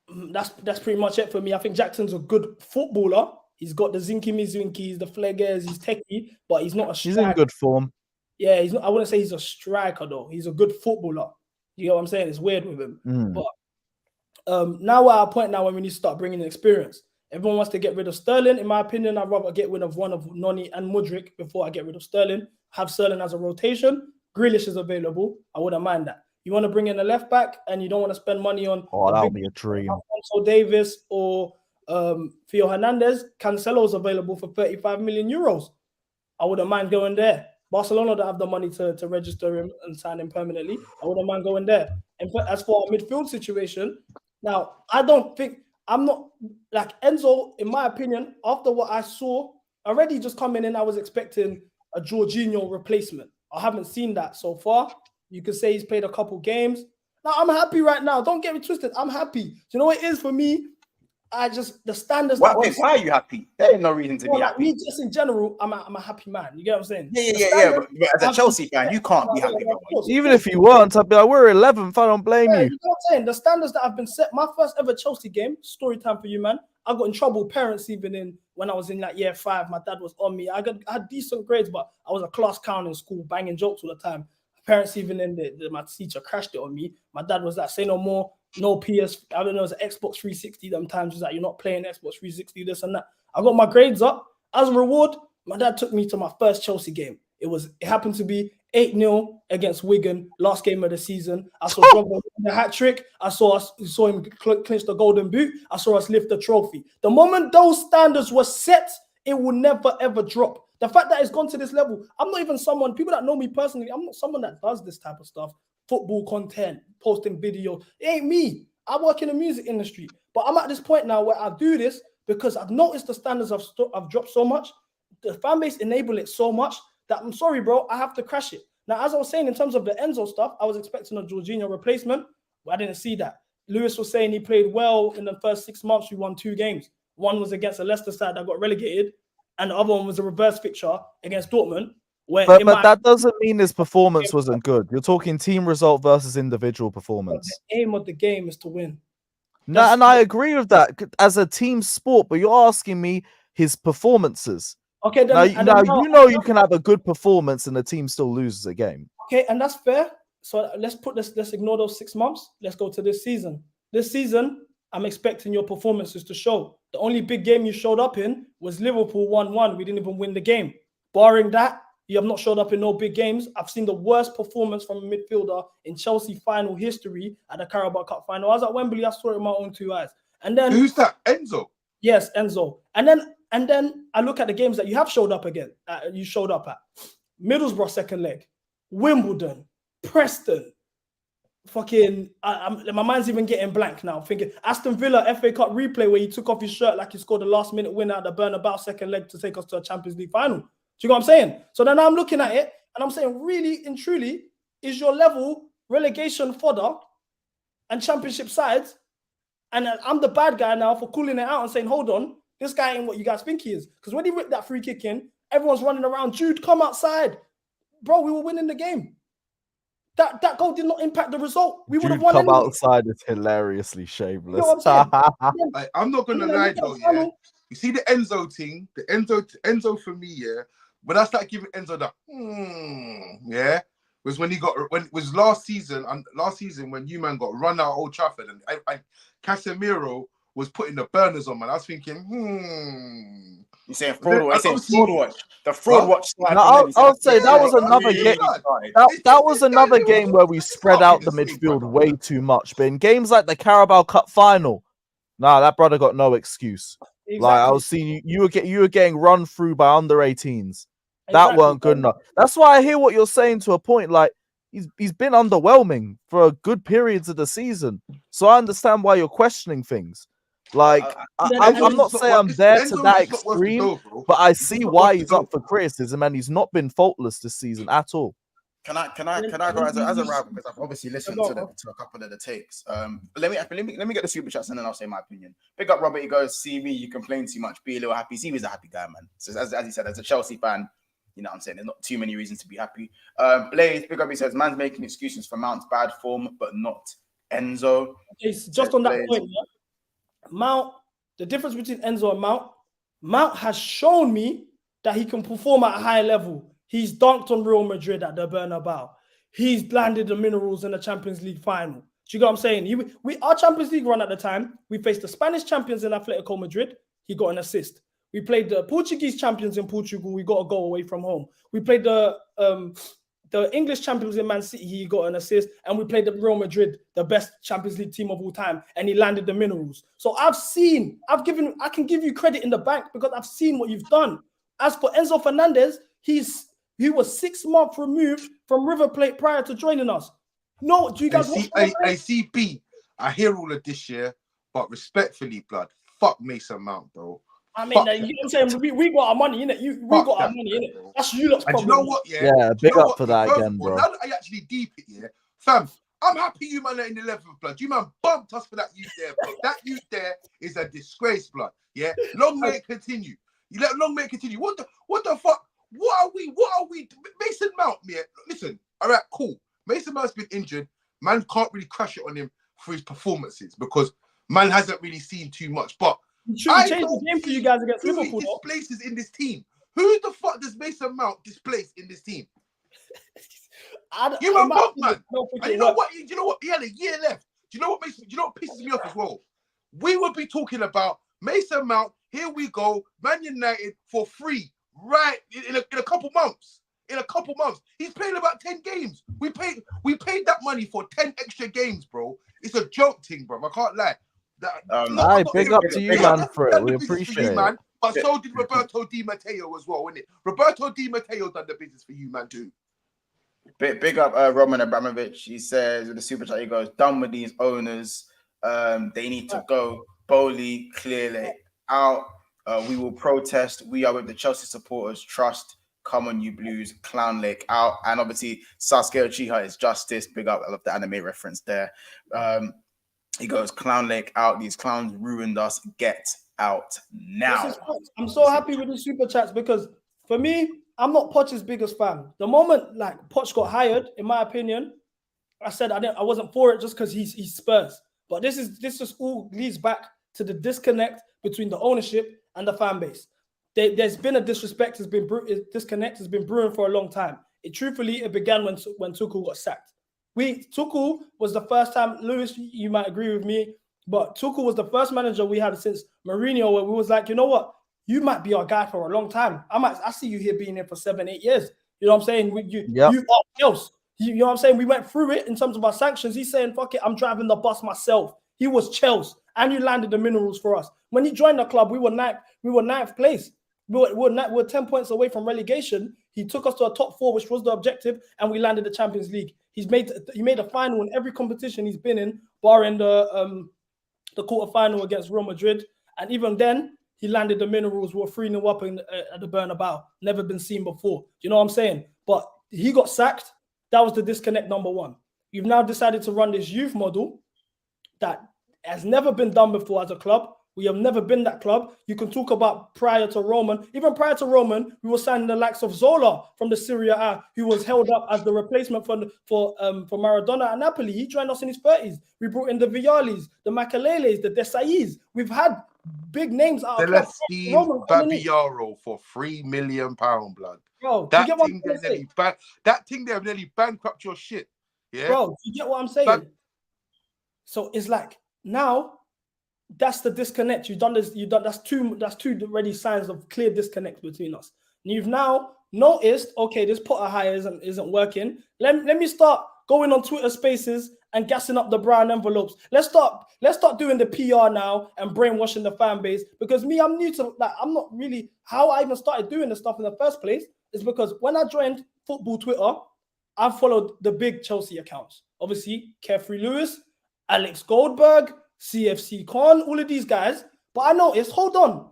[SPEAKER 2] That's pretty much it for me. I think Jackson's a good footballer. He's got the zinky-mizunkies, the flaggers, he's techie, but he's not a striker.
[SPEAKER 5] He's in good form.
[SPEAKER 2] Yeah, he's not. I wouldn't say he's a striker, though. He's a good footballer. You know what I'm saying? It's weird with him. But now we're at a point now when we need to start bringing in experience. Everyone wants to get rid of Sterling. In my opinion, I'd rather get rid of one of Noni and Mudryk before I get rid of Sterling. Have Sterling as a rotation. Grealish is available. I wouldn't mind that. You want to bring in a left back and you don't want to spend money on
[SPEAKER 5] that would be a dream.
[SPEAKER 2] Alphonso Davies or Theo Hernandez. Cancelo's available for 35 million euros. I wouldn't mind going there. Barcelona don't have the money to register him and sign him permanently. I wouldn't mind going there. And as for our midfield situation, now I'm not like Enzo, in my opinion, after what I saw, already just coming in, I was expecting a Jorginho replacement. I haven't seen that so far. You could say he's played a couple games. Now, I'm happy right now. Don't get me twisted. I'm happy. Do you know what it is for me? the standards.
[SPEAKER 1] Why are you happy? There ain't no reason to be
[SPEAKER 2] like
[SPEAKER 1] happy.
[SPEAKER 2] me, just in general, I'm a happy man. You get what I'm saying?
[SPEAKER 1] Yeah. But as a Chelsea fan, you can't be happy, bro.
[SPEAKER 5] Even if you weren't, I'd be like, we're 11th. I don't blame you.
[SPEAKER 2] You know what I'm saying? The standards that have been set. My first ever Chelsea game, story time for you, man. I got in trouble. Parents even when I was in like year 5, my dad was on me. I had decent grades, but I was a class clown in school, banging jokes all the time. Parents even my teacher crashed it on me. My dad was like, say no more. No PS, I don't know, it was an Xbox 360 them times. He's like, you're not playing Xbox 360, this and that. I got my grades up. As a reward, my dad took me to my first Chelsea game. It happened to be 8-0 against Wigan, last game of the season. I saw Drogba win the hat-trick. I saw him clinch the golden boot. I saw us lift the trophy. The moment those standards were set, it will never, ever drop. The fact that it's gone to this level, I'm not even someone, people that know me personally, I'm not someone that does this type of stuff. Football content, posting video. It ain't me. I work in the music industry. But I'm at this point now where I do this because I've noticed the standards have dropped so much. The fan base enable it so much that I'm sorry, bro, I have to crash it. Now, as I was saying, in terms of the Enzo stuff, I was expecting a Jorginho replacement, but I didn't see that. Lewis was saying he played well in the first 6 months. We won 2 games. One was against a Leicester side that got relegated, and the other one was a reverse fixture against Dortmund.
[SPEAKER 5] But that doesn't mean his performance wasn't good. You're talking team result versus individual performance.
[SPEAKER 2] The aim of the game is to win.
[SPEAKER 5] No, and I agree with that as a team sport, but you're asking me his performances.
[SPEAKER 2] Okay,
[SPEAKER 5] now you know you can have a good performance and the team still loses a game.
[SPEAKER 2] Okay, and that's fair. So let's ignore those 6 months. Let's go to this season. This season, I'm expecting your performances to show. The only big game you showed up in was Liverpool 1-1. We didn't even win the game. Barring that, you have not showed up in no big games. I've seen the worst performance from a midfielder in Chelsea final history at the Carabao Cup final. I was at Wembley. I saw it with my own 2 eyes. And then
[SPEAKER 3] who's that? Enzo.
[SPEAKER 2] Yes, Enzo. And then I look at the games that you have showed up again. You showed up at Middlesbrough second leg, Wimbledon, Preston. Fucking, my mind's even getting blank now. Thinking Aston Villa FA Cup replay where he took off his shirt like he scored the last minute winner at the Bernabeu second leg to take us to a Champions League final. Do you know what I'm saying? So then I'm looking at it and I'm saying, really and truly, is your level relegation fodder and championship sides? And I'm the bad guy now for calling it out and saying, hold on, this guy ain't what you guys think he is. Because when he ripped that free kick in, everyone's running around, Jude, come outside. Bro, we were winning the game. That goal did not impact the result. We would have won.
[SPEAKER 5] Come outside is hilariously shameless.
[SPEAKER 2] You know what I'm saying?
[SPEAKER 3] I'm not gonna lie though, yeah. You see the Enzo thing, the Enzo for me, yeah. When I start giving Enzo that, yeah, was when it was last season when you man got run out of Old Trafford and Casemiro was putting the burners on, man. I was thinking,
[SPEAKER 1] You're saying fraud watch. Fraud watch. The fraud watch.
[SPEAKER 5] I'll say that was another game. That was another game where we spread out the midfield way too much. But in games like the Carabao Cup final, that brother got no excuse. Exactly. Like I was seeing you were getting run through by under 18s. That weren't good enough. That's why I hear what you're saying to a point. Like he's been underwhelming for a good periods of the season. So I understand why you're questioning things. Like I'm not saying I'm there to that extreme, but I see why he's up for criticism and he's not been faultless this season at all.
[SPEAKER 1] Can I go as a rival, because I've obviously listened to a couple of the takes. Let me get the super chats and then I'll say my opinion. Pick up Robert. He goes, see me, you complain too much, be a little happy. See, he's a happy guy, man. So as he said, as a Chelsea fan, you know what I'm saying, there's not too many reasons to be happy. Blaze, pick up. He says, man's making excuses for Mount's bad form, but not Enzo.
[SPEAKER 2] Okay, so just on that point, yeah? Mount, the difference between Enzo and Mount has shown me that he can perform at a high level. He's dunked on Real Madrid at the Bernabeu. He's landed the minerals in the Champions League final. Do you get what I'm saying? Our Champions League run at the time, we faced the Spanish champions in Atletico Madrid. He got an assist. We played the Portuguese champions in Portugal. We got a goal away from home. We played the English champions in Man City. He got an assist. And we played the Real Madrid, the best Champions League team of all time. And he landed the minerals. So I can give you credit in the bank because I've seen what you've done. As for Enzo Fernandez, he was 6 months removed from River Plate prior to joining us. No, do you guys watch?
[SPEAKER 3] ACB, I hear all of this year, but respectfully, blood, fuck Mason Mount, bro.
[SPEAKER 2] I mean, you know what I'm saying? We got our money, innit? We got our money, innit? That's you lot's problem.
[SPEAKER 3] You know what,
[SPEAKER 5] yeah, big up for that again, bro.
[SPEAKER 3] Now that I actually deep it, yeah, fam, I'm happy you man are in the 11th, blood. You man bumped us for that youth there, bro. That youth there is a disgrace, blood. Yeah, long may it continue. You let long may it continue. What the fuck? What are we? Mason Mount, yeah. Listen, all right, cool. Mason Mount's been injured. Man can't really crash it on him for his performances because man hasn't really seen too much. But
[SPEAKER 2] I changed the game for you guys against
[SPEAKER 3] who
[SPEAKER 2] Liverpool.
[SPEAKER 3] he displaces in this team. Who the fuck does Mason Mount displace in this team? You man, bump, man. And you know what? You know what? He had a year left. Do you know what pisses me off as well? We would be talking about Mason Mount. Here we go, Man United for free, right? In a couple months. In a couple months, he's playing about 10 games. We paid that money for 10 extra games, bro. It's a joke thing, bro. I can't lie.
[SPEAKER 5] Big up to you, man, for it. We appreciate it.
[SPEAKER 3] But so did Roberto Di Matteo as well, innit? Roberto Di Matteo done the business for you, man, too.
[SPEAKER 1] Big up Roman Abramovich. He says with the super chat, he goes, done with these owners. They need to go. Bowley, clearly out. We will protest. We are with the Chelsea supporters. Trust. Come on, you Blues. Clown Lake out. And obviously, Sasuke Uchiha is justice. Big up. I love the anime reference there. He goes, Clown Lake out. These clowns ruined us. Get out now.
[SPEAKER 2] I'm so happy with the super chats because for me, I'm not Poch's biggest fan. The moment like Poch got hired, in my opinion, I said I wasn't for it just because he's Spurs. But this just all leads back to the disconnect between the ownership and the fan base. There's been a disrespect. Disconnect has been brewing for a long time. It began when Tuchel got sacked. Tuchel was the first time. Lewis, you might agree with me, but Tuchel was the first manager we had since Mourinho where we was like, you know what, you might be our guy for a long time. I see you here being here for 7-8 years. You know what I'm saying? You are else. You know what I'm saying? We went through it in terms of our sanctions. He's saying, fuck it, I'm driving the bus myself. He was Chelsea, and you landed the minerals for us. When he joined the club, we were ninth place. We were 10 points away from relegation. He took us to a top 4, which was the objective, and we landed the Champions League. He made a final in every competition he's been in, barring the quarterfinal against Real Madrid. And even then, he landed the minerals. We were 3-0 up at the Bernabeu. Never been seen before. You know what I'm saying? But he got sacked. That was the disconnect number one. You've now decided to run this youth model that has never been done before as a club. We have never been that club. You can talk about prior to Roman. Even prior to Roman, we were signing the likes of Zola from the Serie A, who was held up as the replacement for Maradona at Napoli. He joined us in his 30s. We brought in the Viallis, the Makaleles, the Desais. We've had big names out of
[SPEAKER 3] Celestine Babiaro for £3 million, blood.
[SPEAKER 2] Bro,
[SPEAKER 3] that thing there nearly bankrupt your shit. Yeah,
[SPEAKER 2] bro, you get what I'm saying? So it's like now that's the disconnect. You've done this. That's two already signs of clear disconnect between us. And you've now noticed, okay, this Potter hire isn't working. Let me start going on Twitter Spaces and gassing up the brown envelopes. Let's start doing the PR now and brainwashing the fan base. Because I'm new to I'm not really how I even started doing this stuff in the first place is because when I joined football Twitter, I followed the big Chelsea accounts. Obviously, Carefree Lewis, Alex Goldberg, CFC Con, all of these guys. But I noticed, hold on.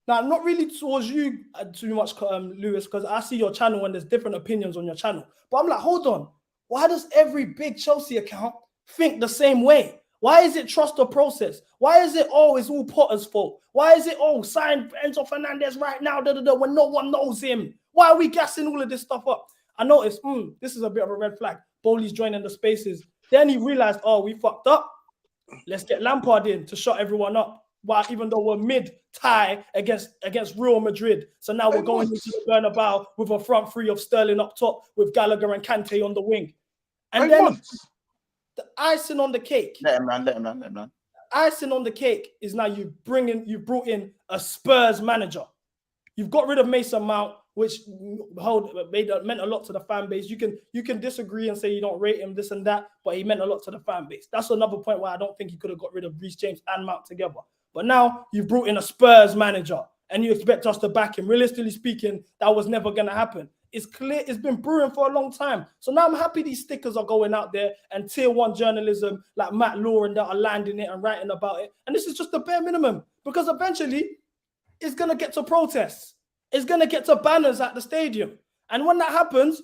[SPEAKER 2] Now, not really towards you too much, Lewis, because I see your channel and there's different opinions on your channel. But I'm like, hold on. Why does every big Chelsea account think the same way? Why is it trust the process? Why is it, it's all Potter's fault? Why is it, sign Enzo Fernandez right now, when no one knows him? Why are we gassing all of this stuff up? I noticed, this is a bit of a red flag. Bowley's joining the Spaces. Then he realized, we fucked up. Let's get Lampard in to shut everyone up. While even though we're mid-tie against Real Madrid. So now we're going into the Bernabeu with a front three of Sterling up top with Gallagher and Kante on the wing. And then the icing on the cake.
[SPEAKER 1] Let him run.
[SPEAKER 2] Icing on the cake is now you brought in a Spurs manager. You've got rid of Mason Mount, which meant a lot to the fan base. You can disagree and say you don't rate him, this and that, but he meant a lot to the fan base. That's another point why I don't think he could have got rid of Reece James and Mount together. But now you've brought in a Spurs manager and you expect us to back him. Realistically speaking, that was never going to happen. It's clear it's been brewing for a long time. So now I'm happy these stickers are going out there and tier 1 journalism like Matt Lauren that are landing it and writing about it. And this is just the bare minimum because eventually it's going to get to protests. It's going to get to banners at the stadium. And when that happens,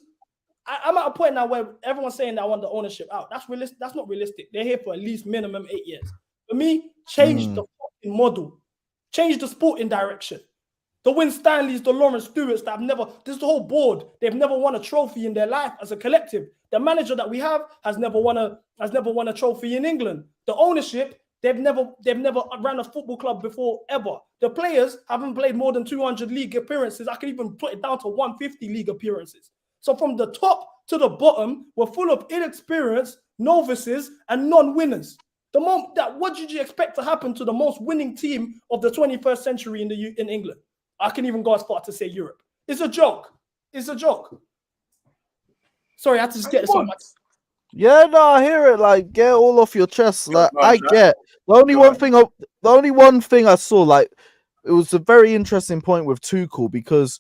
[SPEAKER 2] I'm at a point now where everyone's saying that I want the ownership out. That's realistic. That's not realistic. They're here for at least minimum 8 years. For me, change the fucking model. Change the sporting direction. The Win Stanleys, the Lawrence Stewarts that have never, this is the whole board. They've never won a trophy in their life as a collective. The manager that we have has never won a trophy in England. The ownership, they've never ran a football club before ever. The players haven't played more than 200 league appearances. I can even put it down to 150 league appearances. So from the top to the bottom, we're full of inexperienced novices and non-winners. The moment that, what did you expect to happen to the most winning team of the 21st century in England? I can even go as far to say Europe. It's a joke. It's a joke. Sorry, I had to just get this on my.
[SPEAKER 5] Yeah, no, I hear it. Like, get it all off your chest. Like, I get the only one thing I saw, like, it was a very interesting point with Tuchel, because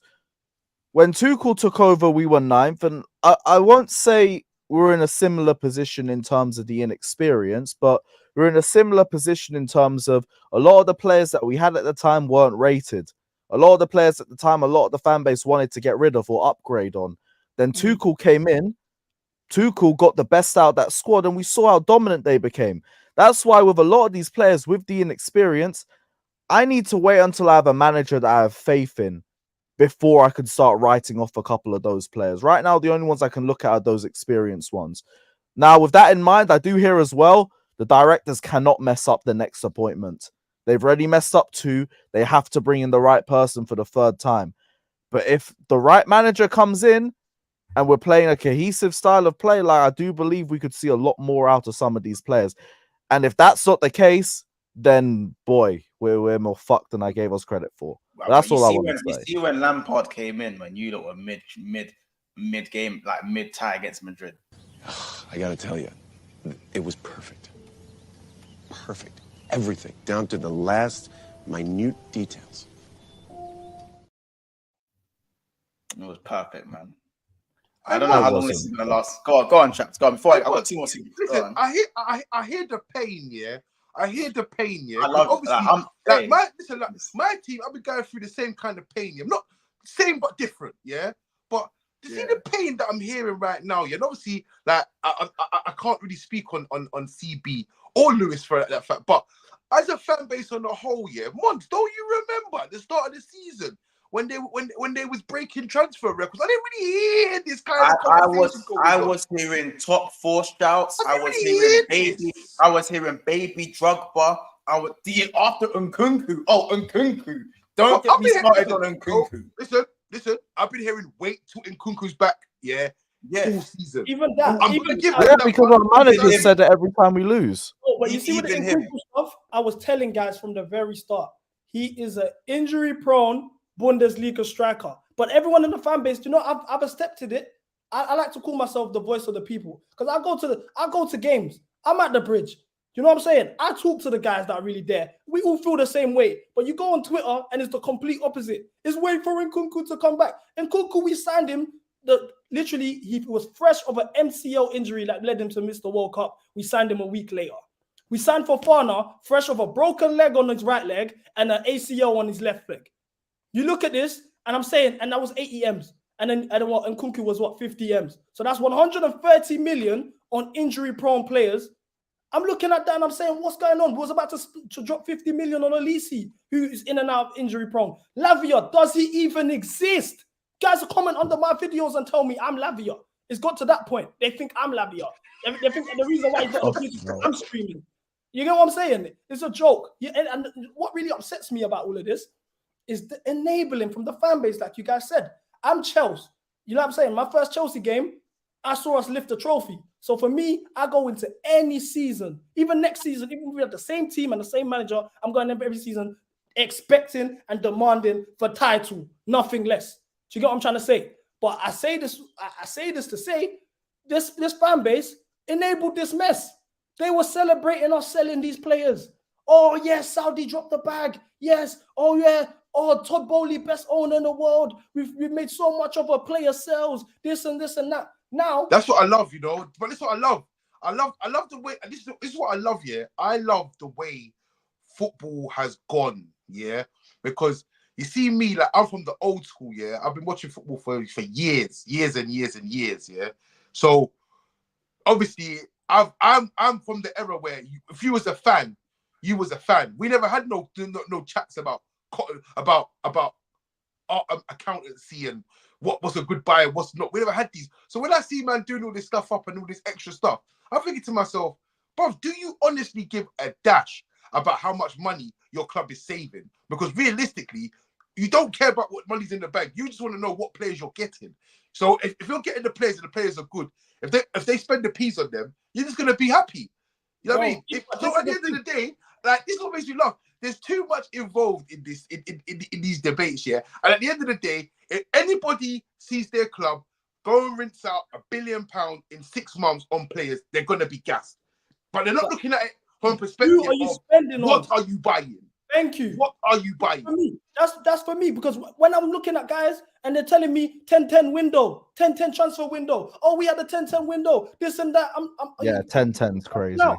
[SPEAKER 5] when Tuchel took over, we were 9th, and I won't say we're in a similar position in terms of the inexperience, but we're in a similar position in terms of a lot of the players that we had at the time weren't rated. A lot of the players at the time, a lot of the fan base wanted to get rid of or upgrade on. Then Tuchel came in. Tuchel got the best out of that squad, and we saw how dominant they became. That's why with a lot of these players with the inexperience, I need to wait until I have a manager that I have faith in before I can start writing off a couple of those players. Right now, the only ones I can look at are those experienced ones. Now, with that in mind, I do hear as well, the directors cannot mess up the next appointment. They've already messed up 2. They have to bring in the right person for the 3rd time. But if the right manager comes in and we're playing a cohesive style of play, like, I do believe we could see a lot more out of some of these players. And if that's not the case, then, boy, we're more fucked than I gave us credit for. Well, that's all I want to say.
[SPEAKER 1] You see when Lampard came in, when you lot were mid game, like mid-tie against Madrid.
[SPEAKER 4] I got to tell you, it was perfect. Perfect. Everything, down to the last minute details.
[SPEAKER 1] It was perfect, man. I don't know how long this is gonna last. Go on, chaps. Go on. Before I got 2 more seconds.
[SPEAKER 3] Listen, I hear the pain, yeah. I hear the pain, yeah.
[SPEAKER 1] I love
[SPEAKER 3] obviously, my team, I've been going through the same kind of pain, yeah. Not same but different, yeah. But to see the pain that I'm hearing right now, yeah. And obviously, like I can't really speak on CB or Lewis for that fact, but as a fan base on the whole, yeah, Mons, don't you remember at the start of the season when they was breaking transfer records? I didn't really hear this kind of conversation.
[SPEAKER 1] I was hearing top 4 shouts. I was hearing baby Drogba. After Nkunku. Oh, Nkunku. Don't get me started on Nkunku.
[SPEAKER 3] Listen. I've been hearing wait till Nkunku's back. Yeah. All season.
[SPEAKER 2] Even that.
[SPEAKER 5] Because our manager said it every time we lose.
[SPEAKER 2] Oh, but you see with the Nkunku stuff, I was telling guys from the very start, he is an injury-prone Bundesliga striker. But everyone in the fan base, you know, I've accepted it. I like to call myself the voice of the people, because I go to games. I'm at the bridge. You know what I'm saying? I talk to the guys that are really there. We all feel the same way. But you go on Twitter and it's the complete opposite. It's waiting for Nkunku to come back. Nkunku, we signed him. Literally, he was fresh of an MCL injury that led him to miss the World Cup. We signed him a week later. We signed Fofana, fresh of a broken leg on his right leg and an ACL on his left leg. You look at this, and I'm saying, and that was 80 M's. And then Nkunku was 50 M's. So that's 130 million on injury-prone players. I'm looking at that and I'm saying, what's going on? We was about to drop 50 million on Olise, who is in and out of injury-prone. Lavia, does he even exist? Guys comment under my videos and tell me I'm Lavia. It's got to that point. They think I'm Lavia. They think the reason why he's got I'm screaming. You get what I'm saying? It's a joke. Yeah, and what really upsets me about all of this is the enabling from the fan base, like you guys said. I'm Chelsea. You know what I'm saying? My first Chelsea game, I saw us lift a trophy. So for me, I go into any season, even next season, even if we have the same team and the same manager, I'm going in every season expecting and demanding for title, nothing less. Do you get what I'm trying to say? But I say this to say this fan base enabled this mess. They were celebrating us selling these players. Oh, yes, Saudi dropped the bag. Yes. Oh, yeah. Oh, Todd Bowley, best owner in the world. We've made so much of a player sales, this and that. Now
[SPEAKER 3] that's what I love, you know. But that's what I love. I love the way. This is what I love. Yeah, I love the way football has gone. Yeah, because You see me, like I'm from the old school, yeah. I've been watching football for years and years, yeah. So obviously, I'm from the era where if you was a fan, you was a fan. We never had no chats about accountancy and what was a good buy and what's not. We never had these. So when I see man doing all this stuff up and all this extra stuff, I'm thinking to myself, bruv, do you honestly give a dash about how much money your club is saving? Because realistically, you don't care about what money's in the bank. You just want to know what players you're getting. So if you're getting the players and the players are good, if they spend the peas on them, you're just gonna be happy. You know what I mean? So at the end of the day, like this is what makes me laugh. There's too much involved in this in these debates, yeah. And at the end of the day, if anybody sees their club go and rinse out £1 billion in 6 months on players, they're gonna be gassed. But they're not looking at it from a perspective of what are you buying?
[SPEAKER 2] Thank you.
[SPEAKER 3] What are you buying?
[SPEAKER 2] For me, that's for me, because when I'm looking at guys and they're telling me 10-10 window, 10-10 transfer window. Oh, we had a 10-10 window, this and that.
[SPEAKER 5] 10-10 is crazy.
[SPEAKER 2] No,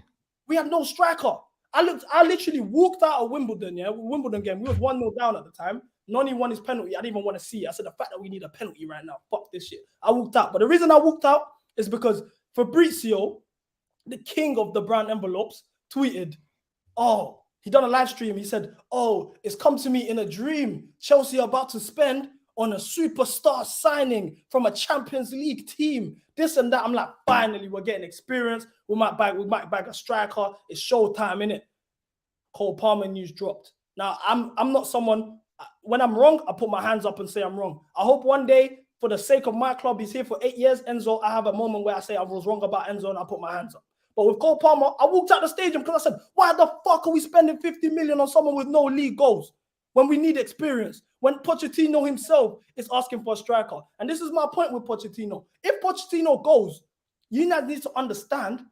[SPEAKER 2] we had no striker. I literally walked out of Wimbledon, Wimbledon game. We was 1-0 down at the time. Noni won his penalty. I didn't even want to see it. I said, the fact that we need a penalty right now, fuck this shit. I walked out. But the reason I walked out is because Fabrizio, the king of the brown envelopes, tweeted, oh, he done a live stream. He said, oh, it's come to me in a dream. Chelsea are about to spend on a superstar signing from a Champions League team. This and that. I'm like, finally, we're getting experience. We might bag a striker. It's showtime, innit? Cole Palmer news dropped. Now, I'm not someone, when I'm wrong, I put my hands up and say I'm wrong. I hope one day, for the sake of my club, he's here for 8 years, Enzo, I have a moment where I say I was wrong about Enzo and I put my hands up. But with Cole Palmer, I walked out the stadium because I said, why the fuck are we spending 50 million on someone with no league goals when we need experience? When Pochettino himself is asking for a striker. And this is my point with Pochettino. If Pochettino goes, you now need to understand,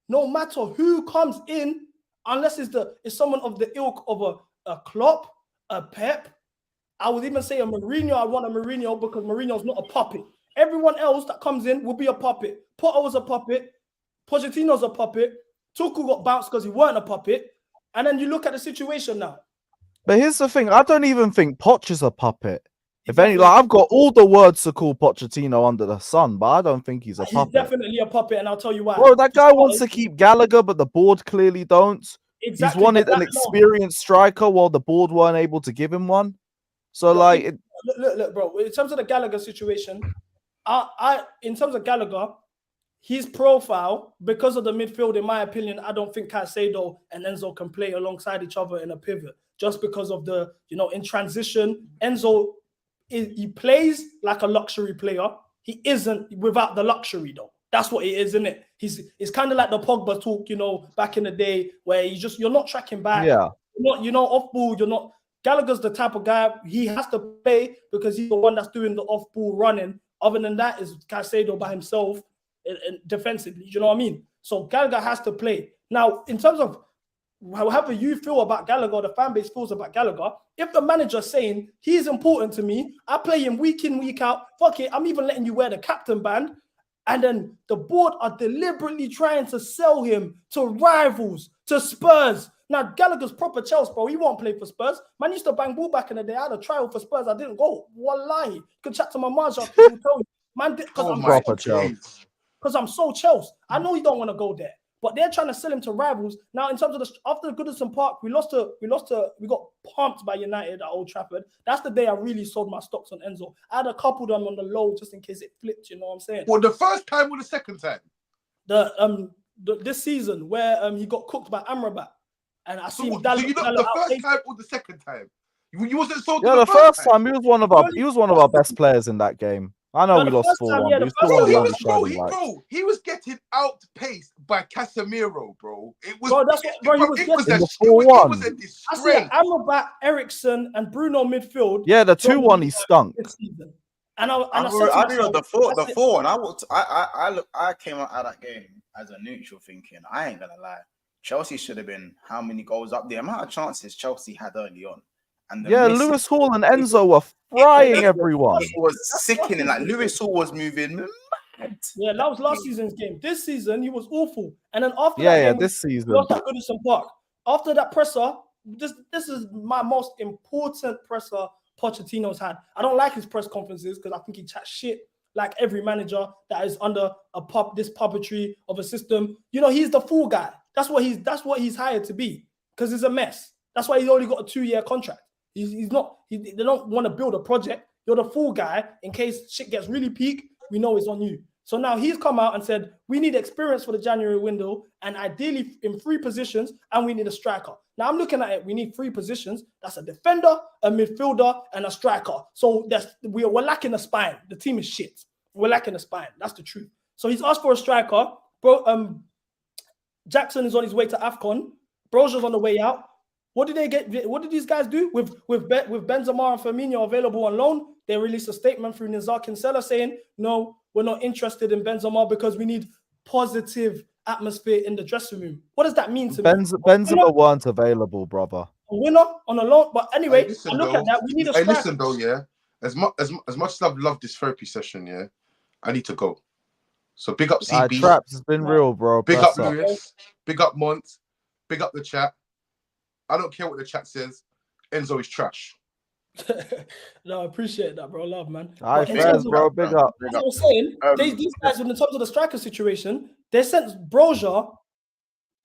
[SPEAKER 2] no matter who comes in, unless it's someone of the ilk of a Klopp, a Pep, I would even say a Mourinho. I want a Mourinho because Mourinho's not a puppet. Everyone else that comes in will be a puppet. Potter was a puppet. Pochettino's a puppet. Tuchel got bounced because he weren't a puppet. And then you look at the situation now.
[SPEAKER 5] But here's the thing. I don't even think Poch is a puppet. If any, like, I've got all the words to call Pochettino under the sun, but I don't think he's a puppet.
[SPEAKER 2] He's definitely a puppet, and I'll tell you why.
[SPEAKER 5] Bro, that guy wants to keep Gallagher, but the board clearly don't.
[SPEAKER 2] Exactly.
[SPEAKER 5] He's wanted an experienced striker while the board weren't able to give him one. So, look,
[SPEAKER 2] look, bro. In terms of the Gallagher situation, in terms of Gallagher, his profile, because of the midfield, in my opinion, I don't think Caicedo and Enzo can play alongside each other in a pivot. Just because of the, in transition, Enzo, he plays like a luxury player. He isn't without the luxury, though. That's what it is, isn't it? It's kind of like the Pogba talk, back in the day, where you're not tracking back.
[SPEAKER 5] Yeah.
[SPEAKER 2] You're not off ball. You're not. Gallagher's the type of guy, he has to play because he's the one that's doing the off ball running. Other than that, is Caicedo by himself defensively. You know what I mean? So Gallagher has to play. Now, in terms of however you feel about Gallagher, the fan base feels about Gallagher, if the manager's saying he's important to me, I play him week in, week out, fuck it, I'm even letting you wear the captain band. And then the board are deliberately trying to sell him to rivals, to Spurs. Now, Gallagher's proper Chelsea, bro. He won't play for Spurs. Man used to bang ball back in the day. I had a trial for Spurs. I didn't go. Wallahi. You can chat to my manager. He'll tell you. Man, because I'm so Chelsea. I know you don't want to go there. But they're trying to sell him to rivals. Now, in terms of after Goodison Park, we got pumped by United at Old Trafford. That's the day I really sold my stocks on Enzo. I had a couple of them on the low just in case it flipped, you know what I'm saying?
[SPEAKER 3] Well, the first time or the second time?
[SPEAKER 2] This season where he got cooked by Amrabat. And I see
[SPEAKER 3] the first time or the second time? You wasn't sold.
[SPEAKER 5] Yeah, the first time he was one of our best players in that game. I know we lost 4-1.
[SPEAKER 3] He was getting outpaced by Casemiro, bro. It was,
[SPEAKER 2] he was
[SPEAKER 3] a disgrace.
[SPEAKER 2] I see Amrabat, Ericsson, and Bruno midfield.
[SPEAKER 5] Yeah, the 2-1 he stunk.
[SPEAKER 2] This season. And I
[SPEAKER 1] knew the 4-1. I came out of that game as a neutral, thinking I ain't gonna lie. Chelsea should have been how many goals up? The amount of chances Chelsea had early on. And
[SPEAKER 5] Lewis Hall and Enzo were frying everyone.
[SPEAKER 1] It was sickening. Like Lewis Hall was moving mad.
[SPEAKER 2] Yeah, that was last season's game. This season, he was awful. And then after that game,
[SPEAKER 5] this season,
[SPEAKER 2] lost at Goodison Park. After that presser, this is my most important presser Pochettino's had. I don't like his press conferences because I think he chats shit like every manager that is under this puppetry of a system. You know, he's the fool guy. That's what he's hired to be because it's a mess. That's why he's only got a 2-year contract. They don't want to build a project. You're the fool guy in case shit gets really peak. We know it's on you. So now he's come out and said, we need experience for the January window and ideally in 3 positions, and we need a striker. Now I'm looking at it. We need 3 positions. That's a defender, a midfielder, and a striker. So we're lacking a spine. The team is shit. We're lacking a spine. That's the truth. So he's asked for a striker. Jackson is on his way to AFCON. Brozier's on the way out. What did they get? What did these guys do with Benzema and Firmino available on loan? They released a statement through Nizar Kinsella saying, no, we're not interested in Benzema because we need positive atmosphere in the dressing room. What does that mean to me?
[SPEAKER 5] Benzema weren't available, brother.
[SPEAKER 2] A winner on a loan. But anyway,
[SPEAKER 3] Hey, listen,
[SPEAKER 2] look at that. We need a striker.
[SPEAKER 3] listen though, yeah. As much as I've loved this therapy session, yeah, I need to go. So big up CB.
[SPEAKER 5] Traps has been real, bro.
[SPEAKER 3] Big up Lewis. Big up Mont. Big up the chat. I don't care what the chat says. Enzo is trash.
[SPEAKER 2] No, I appreciate that, bro. Love, man.
[SPEAKER 5] Bro. Big up.
[SPEAKER 2] As I was saying, these guys, in terms of the striker situation, they sent Brozier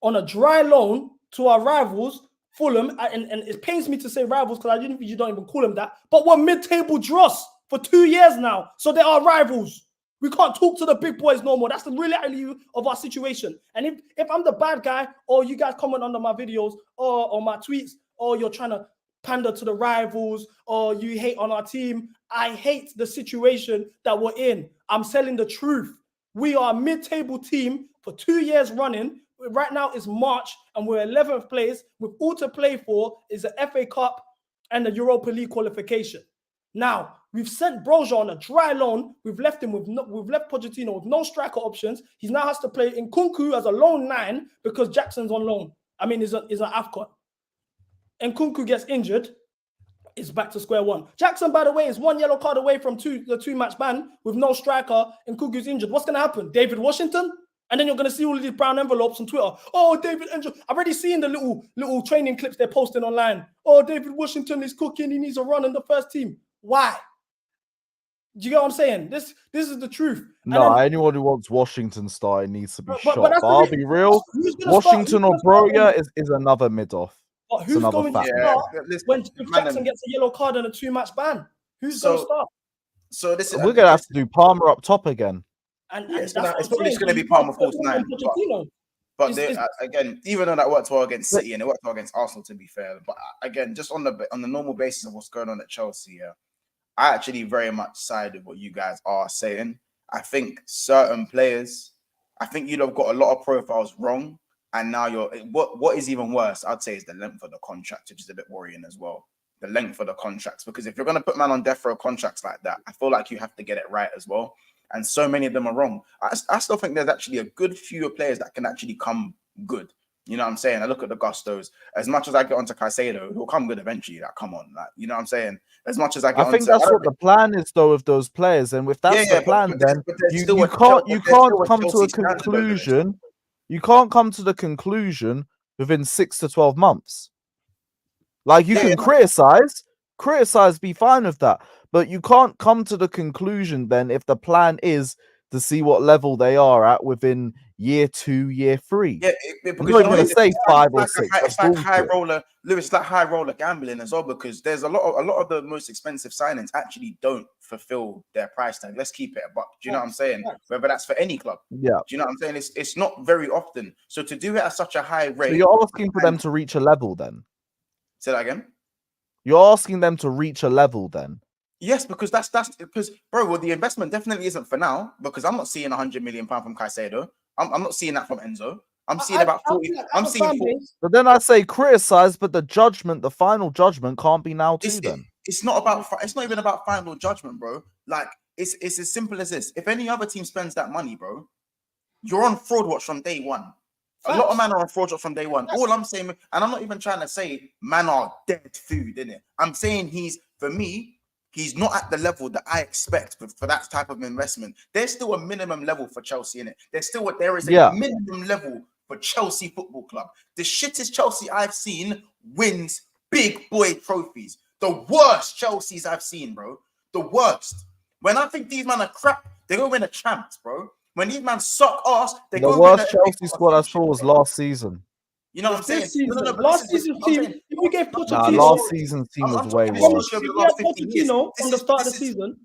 [SPEAKER 2] on a dry loan to our rivals, Fulham, and it pains me to say rivals because you don't even call them that, but we're mid-table dross for 2 years now, so they are rivals. We can't talk to the big boys no more. That's the reality of our situation. And if I'm the bad guy, or you guys comment under my videos or on my tweets, or you're trying to pander to the rivals, or you hate on our team, I hate the situation that we're in. I'm telling the truth. We are a mid-table team for 2 years running. Right now it's March, and we're 11th place. With all to play for is the FA Cup and the Europa League qualification. Now, we've sent Brozier on a dry loan. We've left Pochettino with no striker options. He now has to play Nkunku as a lone 9 because Jackson's on loan. I mean, is an AFCON. Nkunku gets injured, it's back to square one. Jackson, by the way, is 1 yellow card away from the 2-match ban with no striker. Nkunku's injured. What's going to happen? David Washington? And then you're going to see all of these brown envelopes on Twitter. Oh, David injured. I've already seen the little training clips they're posting online. Oh, David Washington is cooking. He needs a run in the first team. Why? Do you get what I'm saying? This is the truth.
[SPEAKER 5] No, anyone who wants Washington starting needs to be shot. But I'll be real. Washington or Broya is another mid-off.
[SPEAKER 2] But who's going to start when Jackson gets a yellow card and a 2-match ban? Who's going to start?
[SPEAKER 1] So this is
[SPEAKER 5] we're going to have to do Palmer up top again.
[SPEAKER 1] And it's probably going to be Palmer false 9. But again, even though that worked well against City and it worked well against Arsenal, to be fair. But again, just on the normal basis of what's going on at Chelsea, I actually very much side with what you guys are saying. I think certain players, I think you'd have got a lot of profiles wrong. And now what is even worse, I'd say, is the length of the contract, which is a bit worrying as well. The length of the contracts, because if you're going to put man on death row contracts like that, I feel like you have to get it right as well. And so many of them are wrong. I still think there's actually a good few players that can actually come good. You know what I'm saying? I look at the Gustos. As much as I get onto Caicedo, he'll come good eventually. Like, come on, like, you know what I'm saying? As much as I think
[SPEAKER 5] that's what the plan is, though, with those players. And if that's the plan, then you can't come to a conclusion. You can't come to the conclusion within 6 to 12 months. Like, you can criticize, be fine with that. But you can't come to the conclusion then if the plan is to see what level they are at within year 2, year 3.
[SPEAKER 1] Yeah,
[SPEAKER 5] I'm not going to say 5 or 6.
[SPEAKER 1] It's like high roller, Lewis. It's like high roller gambling as well, because there's a lot of the most expensive signings actually don't fulfill their price tag. Let's keep it a buck. Do you know what I'm saying? Whether that's for any club.
[SPEAKER 5] Yeah.
[SPEAKER 1] Do you know what I'm saying? It's not very often. So to do it at such a high rate,
[SPEAKER 5] so you're asking for them to reach a level then.
[SPEAKER 1] Say that again.
[SPEAKER 5] You're asking them to reach a level then.
[SPEAKER 1] Yes, because that's because, bro, well, the investment definitely isn't for now, because I'm not seeing £100 million from Caicedo. I'm not seeing that from Enzo. I'm seeing about 40. I'm seeing 40.
[SPEAKER 5] But then I say criticize, but the final judgment can't be now too.
[SPEAKER 1] It's not even about final judgment, bro. Like, it's as simple as this. If any other team spends that money, bro, you're on fraud watch from day one. A lot of men are on fraud watch from day one. All I'm saying, and I'm not even trying to say man are dead food, innit? I'm saying for me, he's not at the level that I expect for that type of investment. There's still a minimum level for Chelsea, innit? There is a minimum level for Chelsea Football Club. The shittest Chelsea I've seen wins big boy trophies. The worst Chelsea's I've seen, bro. The worst. When I think these men are crap, they go win a champs, bro. When these men suck ass, they go
[SPEAKER 5] The
[SPEAKER 1] win
[SPEAKER 5] worst Chelsea squad I saw was last season.
[SPEAKER 1] You know what I'm saying?
[SPEAKER 2] This season,
[SPEAKER 1] but
[SPEAKER 2] last
[SPEAKER 1] this is
[SPEAKER 2] season's
[SPEAKER 1] what I'm
[SPEAKER 2] team,
[SPEAKER 1] saying.
[SPEAKER 2] if we gave
[SPEAKER 5] Nah,
[SPEAKER 2] Pochettino,
[SPEAKER 5] last season's team was way
[SPEAKER 1] talking
[SPEAKER 5] worse.
[SPEAKER 1] over
[SPEAKER 2] if
[SPEAKER 1] the
[SPEAKER 2] we had
[SPEAKER 1] last 15 years.
[SPEAKER 2] Pochettino from the start of the season,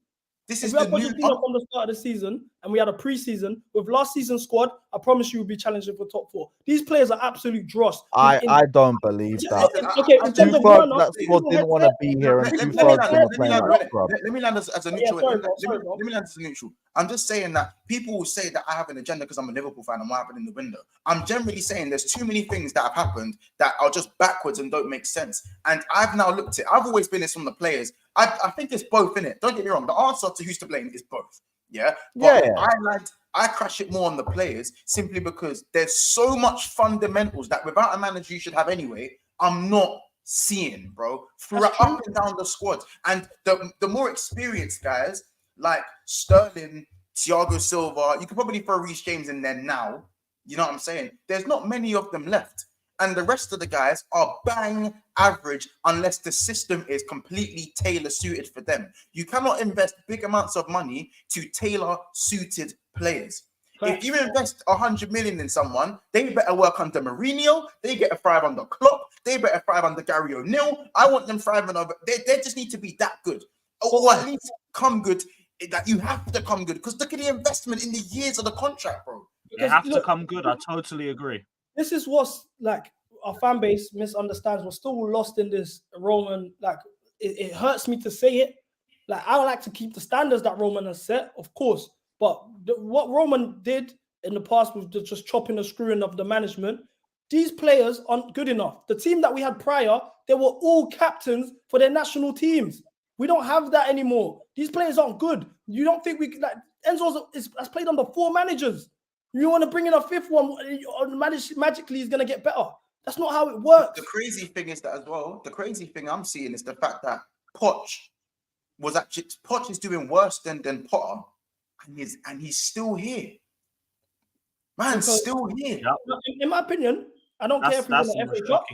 [SPEAKER 1] This
[SPEAKER 2] if
[SPEAKER 1] is
[SPEAKER 2] we
[SPEAKER 1] the
[SPEAKER 2] had
[SPEAKER 1] new.
[SPEAKER 2] Pochettino from the start of the season and we had a pre-season with last season's squad, I promise you we'll be challenging for top 4. These players are absolute dross.
[SPEAKER 5] I don't believe that.
[SPEAKER 2] Okay, in terms of
[SPEAKER 5] Two-thirds
[SPEAKER 2] Werner,
[SPEAKER 5] of that squad didn't want to be here, and two-thirds didn't play in that scrub.
[SPEAKER 1] Let me land as a neutral. Let me land as a neutral. I'm just saying that people will say that I have an agenda because I'm a Liverpool fan and what happened in the window. I'm generally saying there's too many things that have happened that are just backwards and don't make sense. And I've now looked at. I've always been this from the players. I think it's both in it. Don't get me wrong. The answer to who's to blame is both. Yeah. But I crash it more on the players simply because there's so much fundamentals that without a manager you should have anyway. I'm not seeing, bro, throughout up and down the squad. And the more experienced guys like Sterling, Thiago Silva, you could probably throw Reece James in there now. You know what I'm saying? There's not many of them left. And the rest of the guys are bang average unless the system is completely tailor-suited for them. You cannot invest big amounts of money to tailor-suited players. If you invest 100 million in someone, they better work under Mourinho. They get a 5 under Klopp. They better 5 under Gary O'Neill. I want them 5 under. They just need to be that good, or at least come good. That you have to come good because look at the investment in the years of the contract, bro.
[SPEAKER 6] They have to come good. I totally agree.
[SPEAKER 2] This is what's like our fan base misunderstands. We're still lost in this Roman. Like it hurts me to say it. Like I would like to keep the standards that Roman has set, of course. But what Roman did in the past was just chopping and screwing of the management. These players aren't good enough. The team that we had prior, they were all captains for their national teams. We don't have that anymore. These players aren't good. You don't think we like Enzo has played under 4 managers. You want to bring in a 5th one, magically he's going to get better. That's not how it works.
[SPEAKER 1] The crazy thing is that as well, the crazy thing I'm seeing is the fact that Poch is doing worse than Potter, and he's still here. Man's still here.
[SPEAKER 2] In my opinion, I don't care if we win an FA Cup.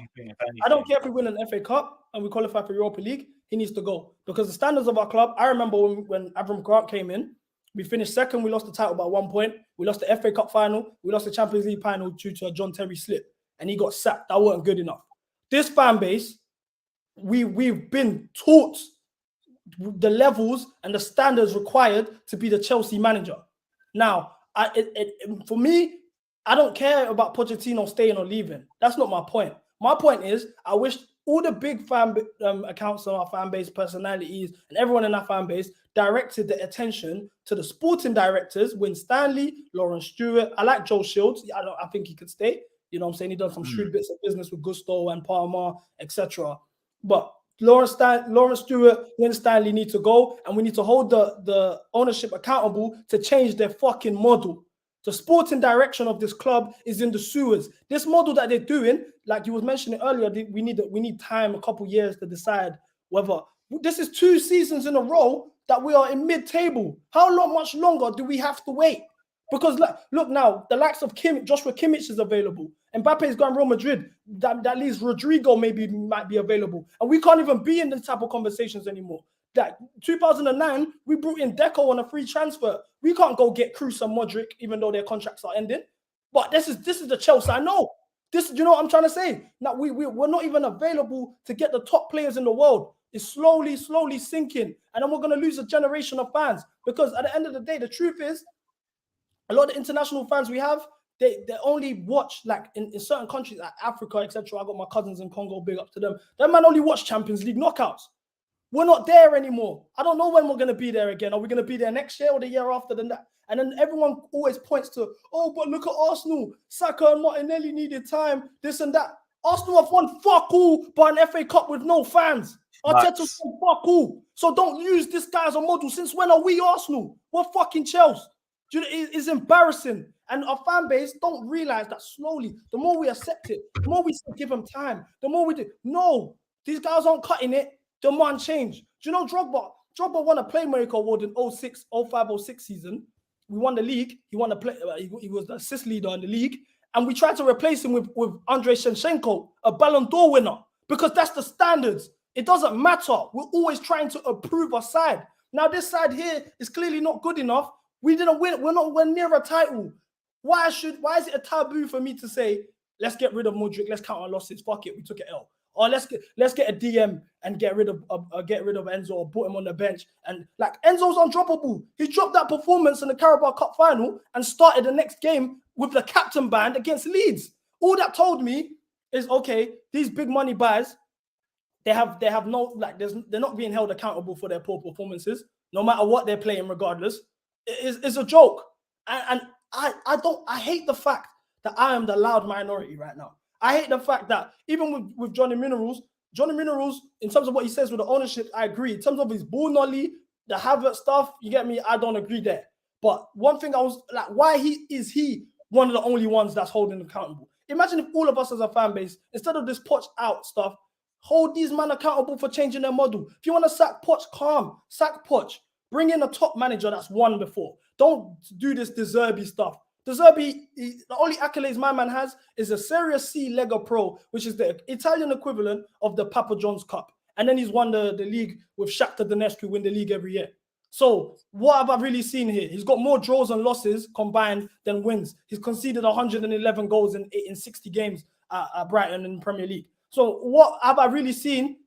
[SPEAKER 2] I don't care if we win an FA Cup and we qualify for Europa League. He needs to go because the standards of our club. I remember when Avram Grant came in, we finished second. We lost the title by 1 point. We lost the FA Cup final. We lost the Champions League final due to a John Terry slip, and he got sacked. That wasn't good enough. This fan base, we've been taught the levels and the standards required to be the Chelsea manager. Now, for me, I don't care about Pochettino staying or leaving. That's not my point. My point is, I wish all the big fan accounts on our fan base, personalities, and everyone in our fan base directed the attention to the sporting directors, Win Stanley, Lawrence Stewart. I like Joe Shields. I think he could stay. You know what I'm saying? He done some shrewd bits of business with Gusto and Palmer, etc. But Lawrence Stewart, Win Stanley need to go, and we need to hold the ownership accountable to change their fucking model. The sporting direction of this club is in the sewers. This model that they're doing, like you was mentioning earlier, we need time, a couple years to decide whether this is 2 seasons in a row that we are in mid-table. How much longer do we have to wait? Because look now, the likes of Joshua Kimmich is available. Mbappe is going Real Madrid. That leaves Rodrigo might be available. And we can't even be in the type of conversations anymore. Like 2009, we brought in Deco on a free transfer. We can't go get Kroos and Modric, even though their contracts are ending. But this is the Chelsea I know. You know what I'm trying to say? Now we're not even available to get the top players in the world. It's slowly sinking, and then we're going to lose a generation of fans. Because at the end of the day, the truth is, a lot of the international fans we have, they only watch, like in certain countries like Africa, etc. I got my cousins in Congo, big up to them. That man only watch Champions League knockouts. We're not there anymore. I don't know when we're going to be there again. Are we going to be there next year or the year after that? And then everyone always points to, oh, but look at Arsenal. Saka and Martinelli needed time, this and that. Arsenal have won fuck all by an FA Cup with no fans. Arteta's won fuck all. So don't use this guy as a model. Since when are we Arsenal? We're fucking Chelsea. It's embarrassing. And our fan base don't realize that slowly, the more we accept it, the more we give them time, the more we do. No, these guys aren't cutting it. Demand change. Do you know Drogba? Drogba won a Playmaker Award in 05-06 season. We won the league. He won he was the assist leader in the league. And we tried to replace him with Andrei Shevchenko, a Ballon d'Or winner, because that's the standards. It doesn't matter. We're always trying to improve our side. Now, this side here is clearly not good enough. We didn't win. We're not near a title. Why is it a taboo for me to say, let's get rid of Mudryk, let's count our losses. Fuck it, we took an L. Or let's get a DM and get rid of Enzo or put him on the bench. And like Enzo's undroppable. He dropped that performance in the Carabao Cup final and started the next game with the captain band against Leeds. All that told me is, okay, these big money buys, they have no, like, they're not being held accountable for their poor performances, no matter what they're playing, regardless. It's a joke. And I hate the fact that I am the loud minority right now. I hate the fact that even with Johnny Minerals, in terms of what he says with the ownership, I agree. In terms of his ball knowledge, the Havertz stuff, you get me? I don't agree there. But one thing I was like, why is he one of the only ones that's holding him accountable? Imagine if all of us as a fan base, instead of this Poch out stuff, hold these men accountable for changing their model. If you want to sack Poch, calm. Sack Poch. Bring in a top manager that's won before. Don't do this De Zerbi stuff. De Zerbi, the only accolades my man has is a Serie C Lega Pro, which is the Italian equivalent of the Papa John's Cup. And then he's won the league with Shakhtar Donetsk, who win the league every year. So what have I really seen here? He's got more draws and losses combined than wins. He's conceded 111 goals in 60 games at Brighton in the Premier League. So what have I really seen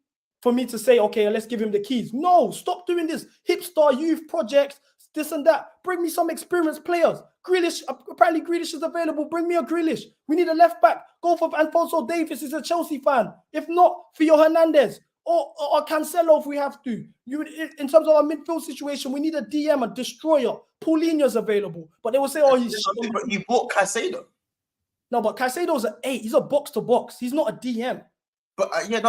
[SPEAKER 2] for me to say, okay, let's give him the keys? No, stop doing this hipster youth projects, this and that. Bring me some experienced players. Grealish, apparently Grealish is available. Bring me a Grealish. We need a left back. Go for Alphonso Davies. He's a Chelsea fan. If not, Theo Hernandez or Cancelo if we have to. In terms of our midfield situation, we need a DM, a destroyer. Paulinho's available. But they will say, oh, he's...
[SPEAKER 1] But you bought Caicedo.
[SPEAKER 2] No, but Caicedo's an 8. He's a box-to-box. He's not a DM.
[SPEAKER 1] But he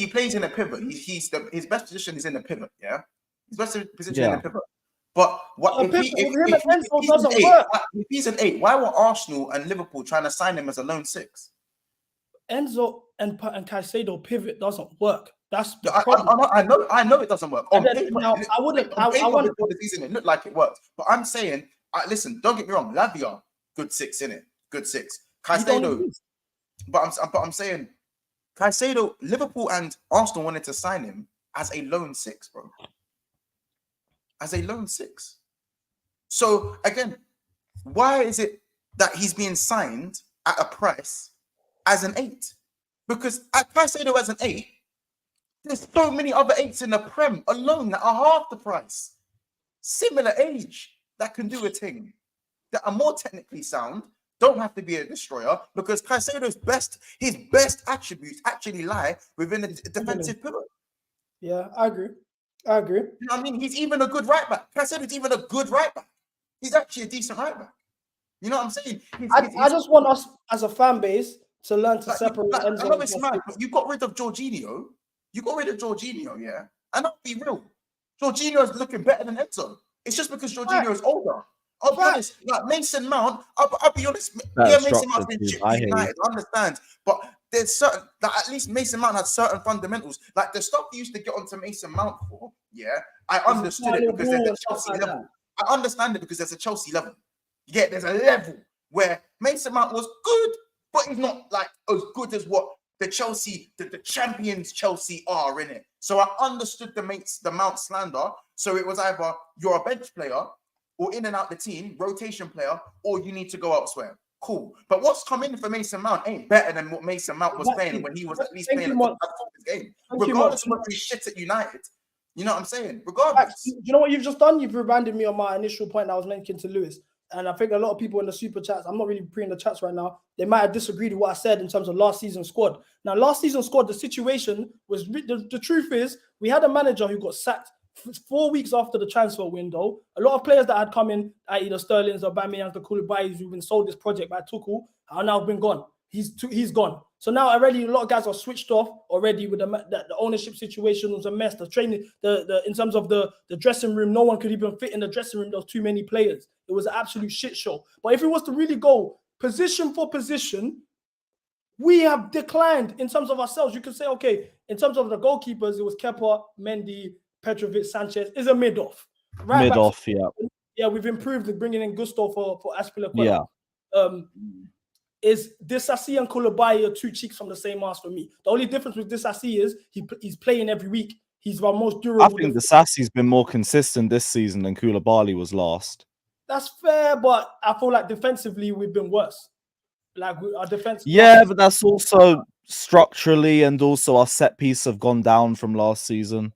[SPEAKER 1] plays in a pivot. His best position is in the pivot. Yeah, his best position in the pivot. But if he's an 8, why were Arsenal and Liverpool trying to sign him as a lone 6?
[SPEAKER 2] Enzo and Caicedo pivot doesn't work. That's the
[SPEAKER 1] problem. I know it doesn't work.
[SPEAKER 2] It
[SPEAKER 1] looked like it worked. But I'm saying, listen, don't get me wrong. Lavia, good 6 in it. Good 6. Caicedo. But I'm saying, Caicedo, Liverpool and Arsenal wanted to sign him as a lone 6, bro. As a lone 6. So again, why is it that he's being signed at a price as an 8? Because at Caicedo as an 8, there's so many other 8s in the Prem alone that are half the price, similar age, that can do a thing, that are more technically sound. Don't have to be a destroyer, because Caicedo's his best attributes actually lie within the defensive pivot.
[SPEAKER 2] Yeah, I agree. You know
[SPEAKER 1] what I mean? He's even a good right back. Caicedo's even a good right back. He's actually a decent right back. You know what I'm saying?
[SPEAKER 2] I just want us as a fan base to learn to separate.
[SPEAKER 1] I know it's mad, but you got rid of Jorginho. Yeah. And I'll be real. Jorginho is looking better than Enzo. It's just because Jorginho is older. I'll be honest, like Mason Mount, I'll be honest. Mason Mount's been chipped United, I understand. But there's certain, like, at least Mason Mount had certain fundamentals. Like the stuff you used to get onto Mason Mount for, yeah, I understood it because there's a Chelsea level. I understand it because there's a Chelsea level. Yeah, there's a level where Mason Mount was good, but he's not like as good as what the Chelsea, the champions Chelsea are in it. So I understood the Mount slander. So it was either you're a bench player, or in and out the team, rotation player, or you need to go elsewhere. Cool. But what's coming for Mason Mount ain't better than what Mason Mount was playing when he was at least playing a good game. Regardless of whether he's shit at United. You know what I'm saying? Regardless.
[SPEAKER 2] You know what you've just done? You've reminded me of my initial point that I was making to Lewis. And I think a lot of people in the super chats, I'm not really pre in the chats right now, they might have disagreed with what I said in terms of last season's squad. Now, last season's squad, the situation was, the truth is, we had a manager who got sacked 4 weeks after the transfer window. A lot of players that had come in, i.e. the Sterlings, the Aubameyang, the Koulibaly's, who've been sold this project by Tuchel, are now been gone. He's gone. So now already a lot of guys are switched off already with the ownership situation was a mess. The training, in terms of the dressing room, no one could even fit in the dressing room. There was too many players. It was an absolute shit show. But if it was to really go position for position, we have declined in terms of ourselves. You could say, okay, in terms of the goalkeepers, it was Kepa, Mendy, Petrovic, Sanchez. Is a mid-off. Right
[SPEAKER 5] mid-off, yeah.
[SPEAKER 2] Yeah, we've improved with bringing in Gusto for Aspilicueta.
[SPEAKER 5] Yeah.
[SPEAKER 2] is Disasi and Koulibaly are two cheeks from the same ass for me. The only difference with Disasi is he's playing every week. He's our most durable.
[SPEAKER 5] I think Disasi's been more consistent this season than Koulibaly was last.
[SPEAKER 2] That's fair, but I feel like defensively we've been worse. Like our defense.
[SPEAKER 5] Yeah, but that's also structurally, and also our set piece have gone down from last season.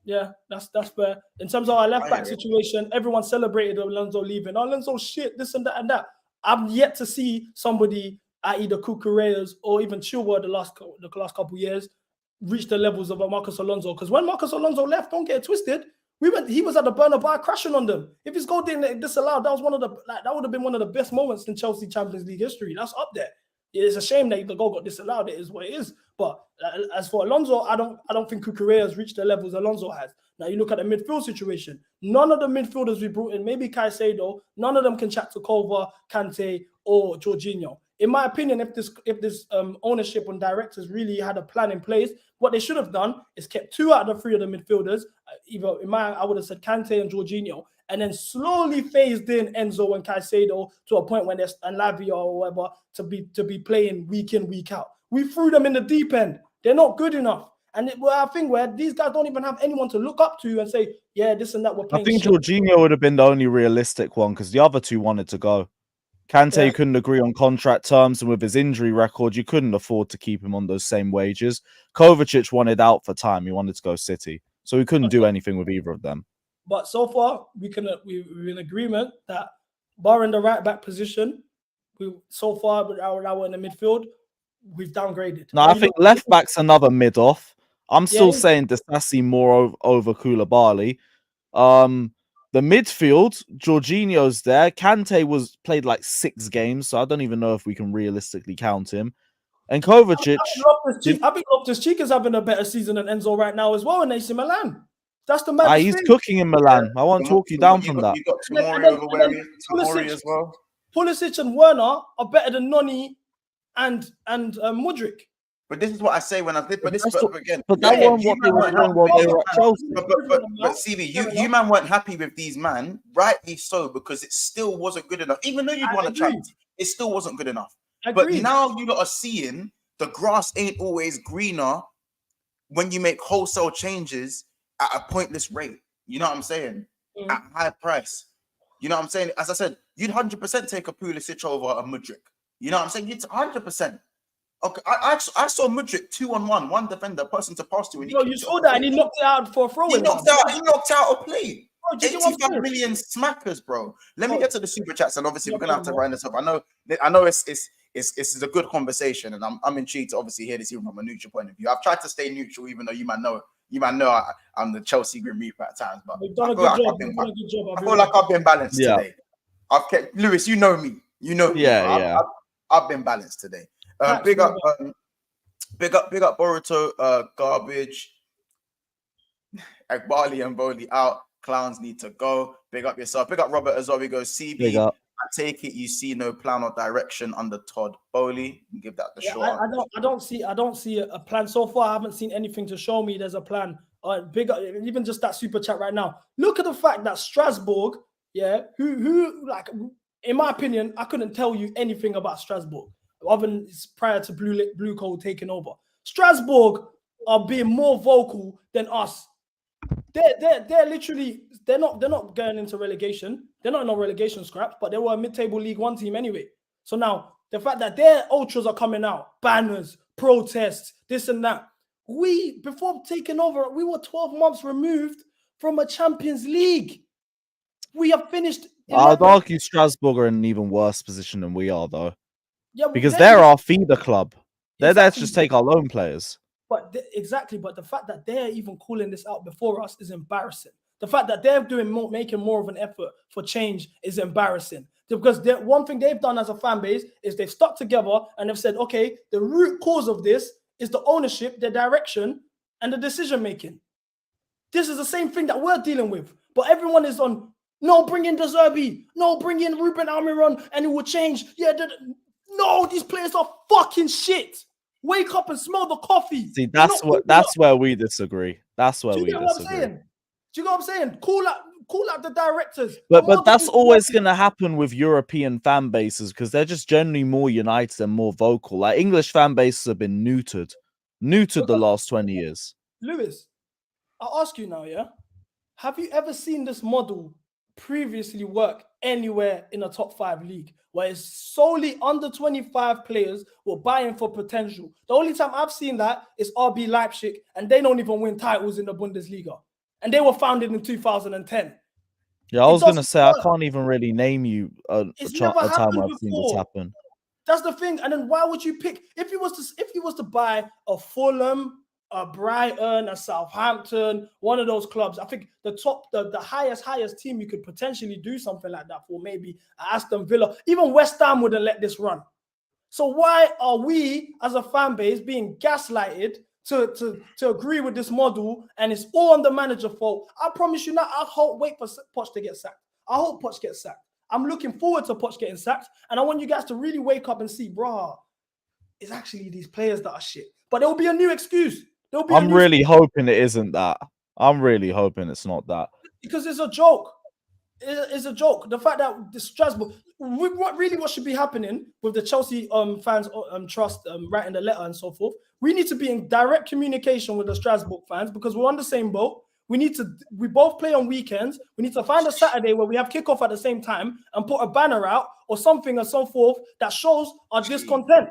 [SPEAKER 2] Yeah, that's fair. In terms of our left back situation, everyone celebrated Alonso leaving. Oh, Alonso shit, this and that and that. I've yet to see somebody at either Cucurella's or even Chilwell the last couple years reach the levels of a Marcos Alonso. Because when Marcos Alonso left, don't get it twisted, he was at the burner bar crashing on them. If his goal didn't disallowed, that would have been one of the best moments in Chelsea Champions League history. That's up there. It's a shame that the goal got disallowed. It is what it is. But as for Alonso, I don't think Cucurella has reached the levels Alonso has. Now you look at the midfield situation. None of the midfielders we brought in, maybe Caicedo, none of them can chat to Kova, Kante, or Jorginho. In my opinion, if this ownership and directors really had a plan in place, what they should have done is kept 2 out of the 3 of the midfielders. I would have said Kante and Jorginho, and then slowly phased in Enzo and Caicedo to a point when there's Lavia or whatever to be playing week in, week out. We threw them in the deep end. They're not good enough. And I think where these guys don't even have anyone to look up to and say, yeah, this and that, we're playing.
[SPEAKER 5] I think Jorginho would have been the only realistic one because the other 2 wanted to go. Kante couldn't agree on contract terms, and with his injury record, you couldn't afford to keep him on those same wages. Kovacic wanted out for time. He wanted to go City. So we couldn't do anything with either of them.
[SPEAKER 2] But so far, we're in agreement that barring the right back position, so far with our in the midfield, we've downgraded.
[SPEAKER 5] No, I think left back's another mid off. I'm still saying Disasi more over Koulibaly. The midfield, Jorginho's there. Kante played like 6 games, so I don't even know if we can realistically count him. And Kovacic.
[SPEAKER 2] I think Loftus-Cheek is having a better season than Enzo right now as well in AC Milan. That's the maddest
[SPEAKER 5] he's
[SPEAKER 2] thing.
[SPEAKER 5] Cooking in Milan. I won't talk you down from that.
[SPEAKER 1] You got Tomori as well.
[SPEAKER 2] Pulisic and Werner are better than Noni and Mudryk.
[SPEAKER 1] But this is what I say when I did. But again,
[SPEAKER 5] but that wasn't what they were doing while they were at Chelsea.
[SPEAKER 1] But CV, you man weren't happy with these man, rightly so, because it still wasn't good enough. Even though you'd want to try, it still wasn't good enough. But now you lot are seeing the grass ain't always greener when you make wholesale changes at a pointless rate. You know what I'm saying? At a high price. You know what I'm saying? As I said, you'd 100% take a Pulisic over a Mudryk. You know what I'm saying? You'd 100%. Okay, I saw Mudryk 2-on-1, one defender, person to pass to. And
[SPEAKER 2] you saw that, and he knocked it out for a throw.
[SPEAKER 1] He knocked out a play. 85 million smackers, bro. Let me get to the super chats, and obviously we're gonna have to round this up. I know it's a good conversation, and I'm intrigued to obviously hear this even from a neutral point of view. I've tried to stay neutral, even though you might know I'm the Chelsea Grim Reaper at times, but I feel like I've been balanced today. I've kept Lewis. You know me. I've been balanced today. Big up Boruto, garbage. Agbali and Bowley out. Clowns need to go. Big up yourself. Big up Robert as well. We go CB. I take it you see no plan or direction under Todd Bowley. Give that the short.
[SPEAKER 2] I don't see a plan so far. I haven't seen anything to show me there's a plan. Big up, even just that super chat right now. Look at the fact that Strasbourg, who like in my opinion, I couldn't tell you anything about Strasbourg other than prior to Blue Coat taking over. Strasbourg are being more vocal than us. They're literally they're not going into relegation. They're not in a relegation scrap, but they were a mid-table League One team anyway. So now the fact that their ultras are coming out, banners, protests, this and that. Before taking over, we were 12 months removed from a Champions League. We have finished.
[SPEAKER 5] I'd argue Strasbourg are in an even worse position than we are, though.
[SPEAKER 2] Yeah,
[SPEAKER 5] because they're our feeder club. They're there to just take our loan players.
[SPEAKER 2] But the fact that they're even calling this out before us is embarrassing. The fact that they're making more of an effort for change is embarrassing. Because one thing they've done as a fan base is they've stuck together and they've said, okay, the root cause of this is the ownership, the direction, and the decision making. This is the same thing that we're dealing with. But everyone is on, no, bring in De Zerbi. No, bring in Ruben Almiron and it will change. No, these players are fucking shit. Wake up and smell the coffee.
[SPEAKER 5] See, that's where we disagree. That's where we disagree.
[SPEAKER 2] Do you get what I'm saying? Call call out the directors.
[SPEAKER 5] But that's always going to happen with European fan bases because they're just generally more united and more vocal. Like English fan bases have been neutered the last 20 years.
[SPEAKER 2] Lewis, I'll ask you now, yeah? Have you ever seen this model previously work anywhere in a top 5 league where it's solely under 25 players were buying for potential? The only time I've seen that is RB Leipzig, and they don't even win titles in the Bundesliga. And they were founded in 2010.
[SPEAKER 5] Yeah, I was going to say, I can't even really name you a time I've seen this happen.
[SPEAKER 2] That's the thing. And then why would you pick, if you was to buy a Fulham, a Brighton, a Southampton, one of those clubs, I think the highest team you could potentially do something like that for, maybe Aston Villa. Even West Ham wouldn't let this run. So why are we as a fan base being gaslighted to agree with this model, and it's all on the manager's fault? I promise you now, wait for Poch to get sacked. I hope Poch gets sacked. I'm looking forward to Poch getting sacked, and I want you guys to really wake up and see, bruh, it's actually these players that are shit. But there will be a new excuse.
[SPEAKER 5] I'm really hoping it isn't that. I'm really hoping it's not that.
[SPEAKER 2] Because it's a joke. It's a joke. The fact that the Strasbourg, what should be happening with the Chelsea fans trust writing the letter and so forth, we need to be in direct communication with the Strasbourg fans because we're on the same boat. We both play on weekends. We need to find a Saturday where we have kickoff at the same time and put a banner out or something and so forth that shows our discontent.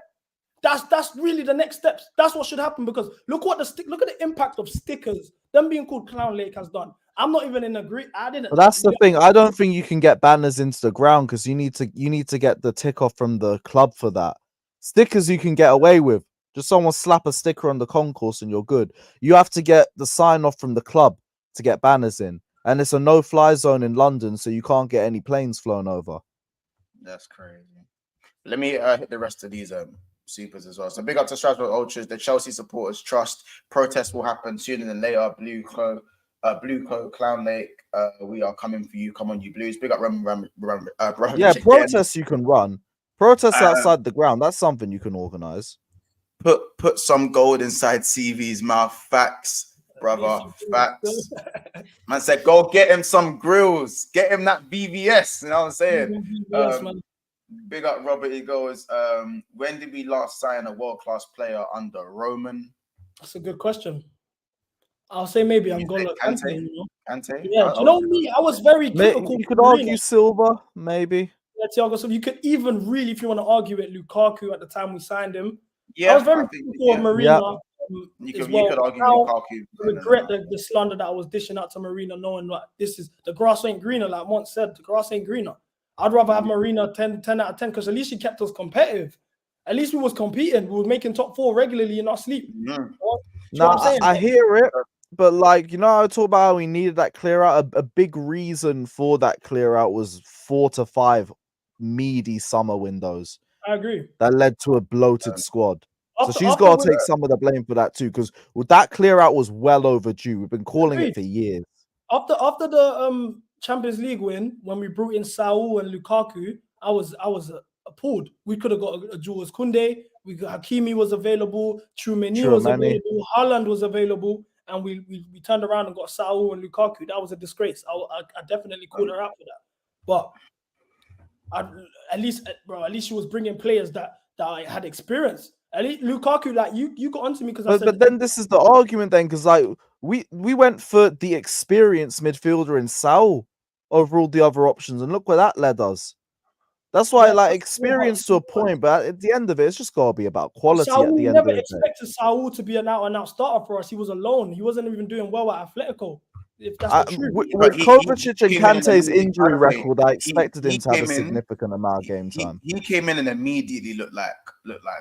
[SPEAKER 2] That's really the next steps. That's what should happen because look at the impact of stickers. Them being called Clown Lake has done. I'm not even in agree.
[SPEAKER 5] But that's the thing. I don't think you can get banners into the ground because you need to get the tick off from the club for that. Stickers you can get away with. Just someone slap a sticker on the concourse and you're good. You have to get the sign off from the club to get banners in, and it's a no-fly zone in London, so you can't get any planes flown over.
[SPEAKER 1] That's crazy. Let me hit the rest of these supers as well. So big up to Strasbourg Ultras, the Chelsea supporters trust. Protests will happen sooner than later. Blue Co, Clown Lake, we are coming for you. Come on, you Blues. Big up
[SPEAKER 5] yeah, protests you can run. Protests outside the ground. That's something you can organize.
[SPEAKER 1] Put some gold inside CV's mouth. Facts. Brother, facts. Man said, go get him some grills. Get him that BVS. You know what I'm saying? Big up Robert. He goes, when did we last sign a world-class player under Roman?
[SPEAKER 2] That's a good question. I'll say maybe Angola Kante.
[SPEAKER 1] Kante?
[SPEAKER 2] Yeah, do you know me? I was very critical.
[SPEAKER 5] You could argue Silva, maybe.
[SPEAKER 2] Yeah, Thiago. So you could even really, if you want to argue it, Lukaku at the time we signed him.
[SPEAKER 1] Yeah,
[SPEAKER 2] I was very critical of Marina.
[SPEAKER 5] Yeah.
[SPEAKER 1] You could argue Lukaku.
[SPEAKER 2] I regret the slander that I was dishing out to Marina, knowing that the grass ain't greener, like Mont said, the grass ain't greener. I'd rather have Marina 10 out of 10 because at least she kept us competitive. At least we was competing. We were making top 4 regularly in our sleep.
[SPEAKER 5] I hear it, but I talk about how we needed that clear out. A big reason for that clear out was 4 to 5 meaty summer windows.
[SPEAKER 2] I agree.
[SPEAKER 5] That led to a bloated squad. So she's got to take some of the blame for that too, because that clear out was well overdue. We've been calling it for years.
[SPEAKER 2] After the Champions League win, when we brought in Saul and Lukaku, I was appalled. We could have got a Jules Koundé. Hakimi was available. Tchouameni was available. Haaland was available, and we turned around and got Saul and Lukaku. That was a disgrace. I definitely called her out for that. But at least she was bringing players that had experience. At least Lukaku, you got onto me because
[SPEAKER 5] but then this is the argument then, because we went for the experienced midfielder in Saul over all the other options, and look where that led us. That's why experience to a point, but at the end of it, it's just gotta be about quality. At the end of it,
[SPEAKER 2] never expected Saul to be an out-and-out starter for us. He was alone. He wasn't even doing well at Atletico. If that's the truth.
[SPEAKER 5] With Kovacic and Kante's injury record, I expected him to have a significant amount of game time.
[SPEAKER 1] He came in and immediately looked like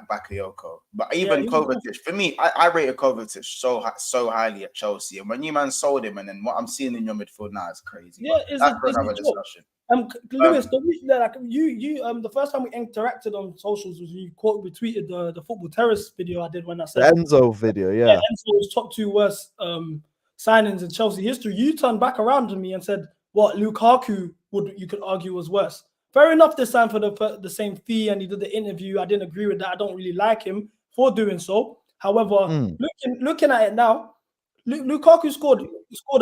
[SPEAKER 1] Bakayoko. But even Kovacic, for me, I rated Kovacic so highly at Chelsea. And when you sold him, and then what I'm seeing in your midfield now is crazy.
[SPEAKER 2] Yeah,
[SPEAKER 1] that's for another discussion.
[SPEAKER 2] Lewis, the reason that the first time we interacted on socials was you retweeted the Football Terrace video I did when I said
[SPEAKER 5] the Enzo video. Yeah,
[SPEAKER 2] Enzo was top 2 worst signings in Chelsea history. You turned back around to me and said, "What Lukaku you could argue was worse." Fair enough, this time for the same fee, and he did the interview. I didn't agree with that. I don't really like him for doing so. However, looking at it now, Lukaku scored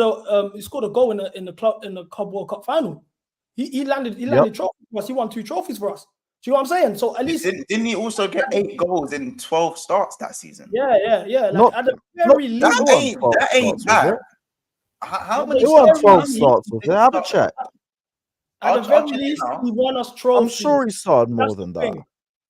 [SPEAKER 2] a goal in the Club World Cup final. He landed trophies for us. He won 2 trophies for us. Do you know what I'm saying? So at least
[SPEAKER 1] didn't he also get 8 goals in 12 starts that season?
[SPEAKER 2] Yeah. Like
[SPEAKER 5] Not-
[SPEAKER 2] at the very least,
[SPEAKER 1] That ain't bad. How many?
[SPEAKER 5] He won
[SPEAKER 1] starts
[SPEAKER 5] 12
[SPEAKER 1] did he-
[SPEAKER 5] starts with it. Have a check.
[SPEAKER 2] at the
[SPEAKER 1] I'll
[SPEAKER 2] very
[SPEAKER 1] check it
[SPEAKER 2] least,
[SPEAKER 1] now.
[SPEAKER 2] he won us
[SPEAKER 5] I'm
[SPEAKER 2] trophies.
[SPEAKER 5] sure he started more
[SPEAKER 2] That's
[SPEAKER 5] than
[SPEAKER 2] the
[SPEAKER 5] that.
[SPEAKER 2] thing.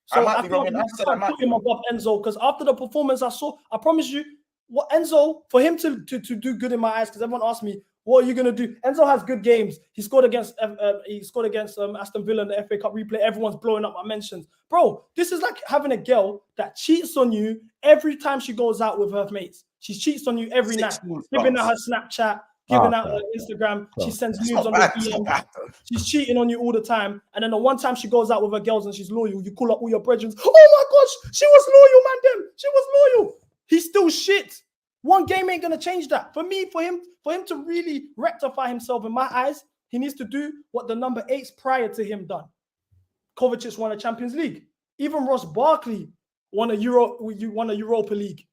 [SPEAKER 2] So
[SPEAKER 1] might
[SPEAKER 2] I
[SPEAKER 1] be wrong
[SPEAKER 2] can't,
[SPEAKER 1] in
[SPEAKER 2] I
[SPEAKER 1] that,
[SPEAKER 2] can't
[SPEAKER 1] I might
[SPEAKER 2] put
[SPEAKER 1] be
[SPEAKER 2] him
[SPEAKER 1] wrong.
[SPEAKER 2] above Enzo because after the performance I saw, I promise you, what Enzo, for him to do good in my eyes, because everyone asked me, what are you gonna do? Enzo has good games. He scored against Aston Villa in the FA Cup replay. Everyone's blowing up my mentions, bro. This is like having a girl that cheats on you every time she goes out with her mates. She cheats on you every night,
[SPEAKER 1] 16
[SPEAKER 2] giving her
[SPEAKER 1] starts.
[SPEAKER 2] Snapchat, giving out
[SPEAKER 5] Okay.
[SPEAKER 2] her Instagram. She sends
[SPEAKER 1] That's
[SPEAKER 2] nudes
[SPEAKER 1] not
[SPEAKER 2] on the
[SPEAKER 1] bad. That's
[SPEAKER 2] DM.
[SPEAKER 1] not bad, though.
[SPEAKER 2] She's cheating on you all the time. And then the one time she goes out with her girls and she's loyal, you call up all your brethren. Oh my gosh, she was loyal, man. Them. She was loyal. He's still shit. One game ain't gonna change that. For him to really rectify himself in my eyes, he needs to do what the number 8s prior to him done. Kovacic won a Champions League. Even Ross Barkley won a Europa League.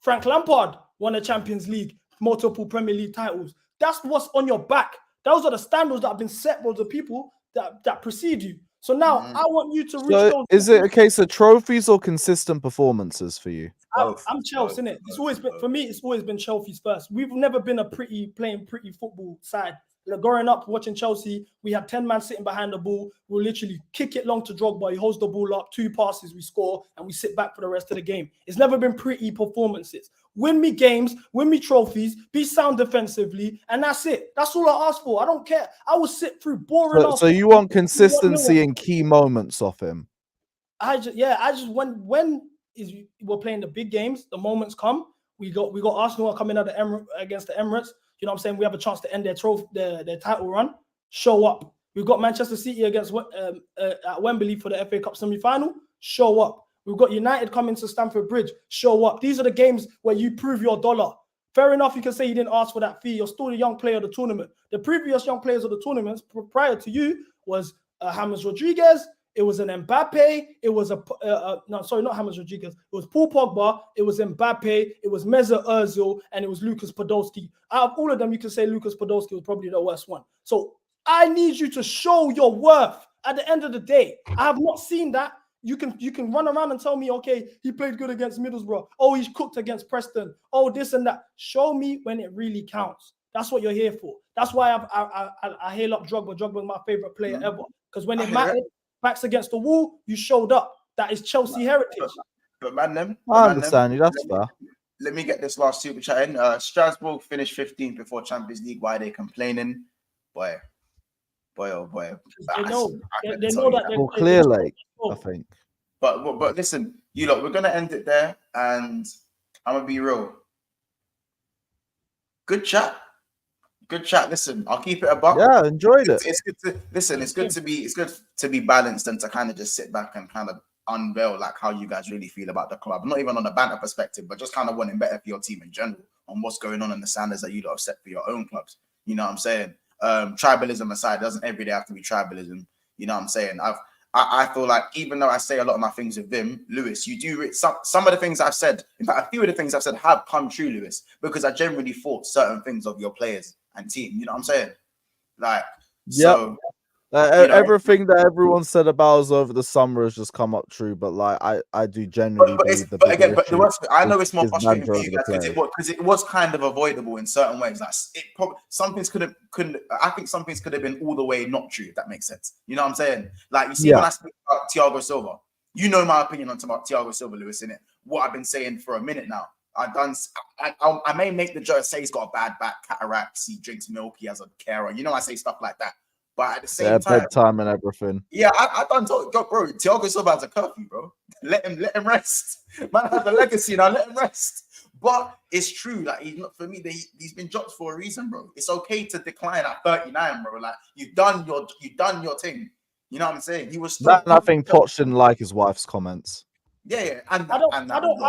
[SPEAKER 2] Frank Lampard won a Champions League, multiple Premier League titles. That's what's on your back. Those are the standards that have been set by the people that precede you. So now I want you to reach
[SPEAKER 5] So
[SPEAKER 2] those.
[SPEAKER 5] is it a case of trophies or consistent performances for you?
[SPEAKER 2] I'm Chelsea, innit? It's always been for me. It's always been Chelsea's first. We've never been playing pretty football side. Like growing up watching Chelsea, we had 10 men sitting behind the ball. We'll literally kick it long to Drogba. He holds the ball up, 2 passes, we score, and we sit back for the rest of the game. It's never been pretty performances. Win me games, win me trophies, be sound defensively, and that's it. That's all I ask for. I don't care. I will sit through boring.
[SPEAKER 5] So you want consistency in key moments off him?
[SPEAKER 2] When we're playing the big games, the moments come. We got Arsenal coming out against the Emirates. You know what I'm saying? We have a chance to end their title run. Show up. We've got Manchester City against at Wembley for the FA Cup semi-final. Show up. We've got United coming to Stamford Bridge. Show up. These are the games where you prove your dollar. Fair enough, you can say you didn't ask for that fee. You're still the young player of the tournament. The previous young players of the tournaments prior to you was James Rodriguez. It was an Mbappe. It was not James Rodriguez. It was Paul Pogba. It was Mbappe. It was Mesut Ozil, and it was Lucas Podolski. Out of all of them, you can say Lucas Podolski was probably the worst one. So I need you to show your worth. At the end of the day, I have not seen that. You can run around and tell me, okay, he played good against Middlesbrough. Oh, he's cooked against Preston. Oh, this and that. Show me when it really counts. That's what you're here for. That's why I hail up Drogba. Drogba's my favorite player ever. Because when it mattered, backs against the wall, you showed up. That is Chelsea heritage.
[SPEAKER 1] But man,
[SPEAKER 5] I understand you. That's fair.
[SPEAKER 1] Let me get this last super chat in. Strasbourg finished 15th before Champions League. Why are they complaining? Boy, oh boy.
[SPEAKER 2] They know that.
[SPEAKER 5] Well, Clear Lake, I think.
[SPEAKER 1] But listen, you lot, we're gonna end it there, and I'm gonna be real. Good chat. Listen, I'll keep it a buck.
[SPEAKER 5] Yeah, enjoyed it.
[SPEAKER 1] It's good to listen. It's good to be balanced and to kind of just sit back and kind of unveil like how you guys really feel about the club. Not even on a banter perspective, but just kind of wanting better for your team in general on what's going on in the standards that you lot have set for your own clubs. You know what I'm saying? Tribalism aside, it doesn't every day have to be tribalism. You know what I'm saying? I feel like even though I say a lot of my things with Vim, Lewis, you do some of the things I've said. In fact, a few of the things I've said have come true, Lewis, because I generally thought certain things of your players and team. You know what I'm saying? Like, so
[SPEAKER 5] everything that everyone said about us over the summer has just come up true. But like, I do genuinely believe the bigger issue.
[SPEAKER 1] I know it's more frustrating for you guys because it was kind of avoidable in certain ways. Like some things I think some things could have been all the way not true, if that makes sense. You know what I'm saying? Like, you see, when I speak about Thiago Silva, you know my opinion on Thiago Silva, Lewis, innit? What I've been saying for a minute now. I may make the joke, say he's got a bad back, cataracts, he drinks milk, he has a carer. You know, I say stuff like that. But at the same time,
[SPEAKER 5] bedtime and everything.
[SPEAKER 1] Yeah, I done told bro. Thiago Silva has a curfew, bro. Let him rest. Man has a legacy now. Let him rest. But it's true. Like, he's not, for me. He's been dropped for a reason, bro. It's okay to decline at 39, bro. Like, you've done your thing. You know what I'm saying? He was still.
[SPEAKER 5] I think Poch didn't like his wife's comments.
[SPEAKER 1] Yeah, and
[SPEAKER 2] I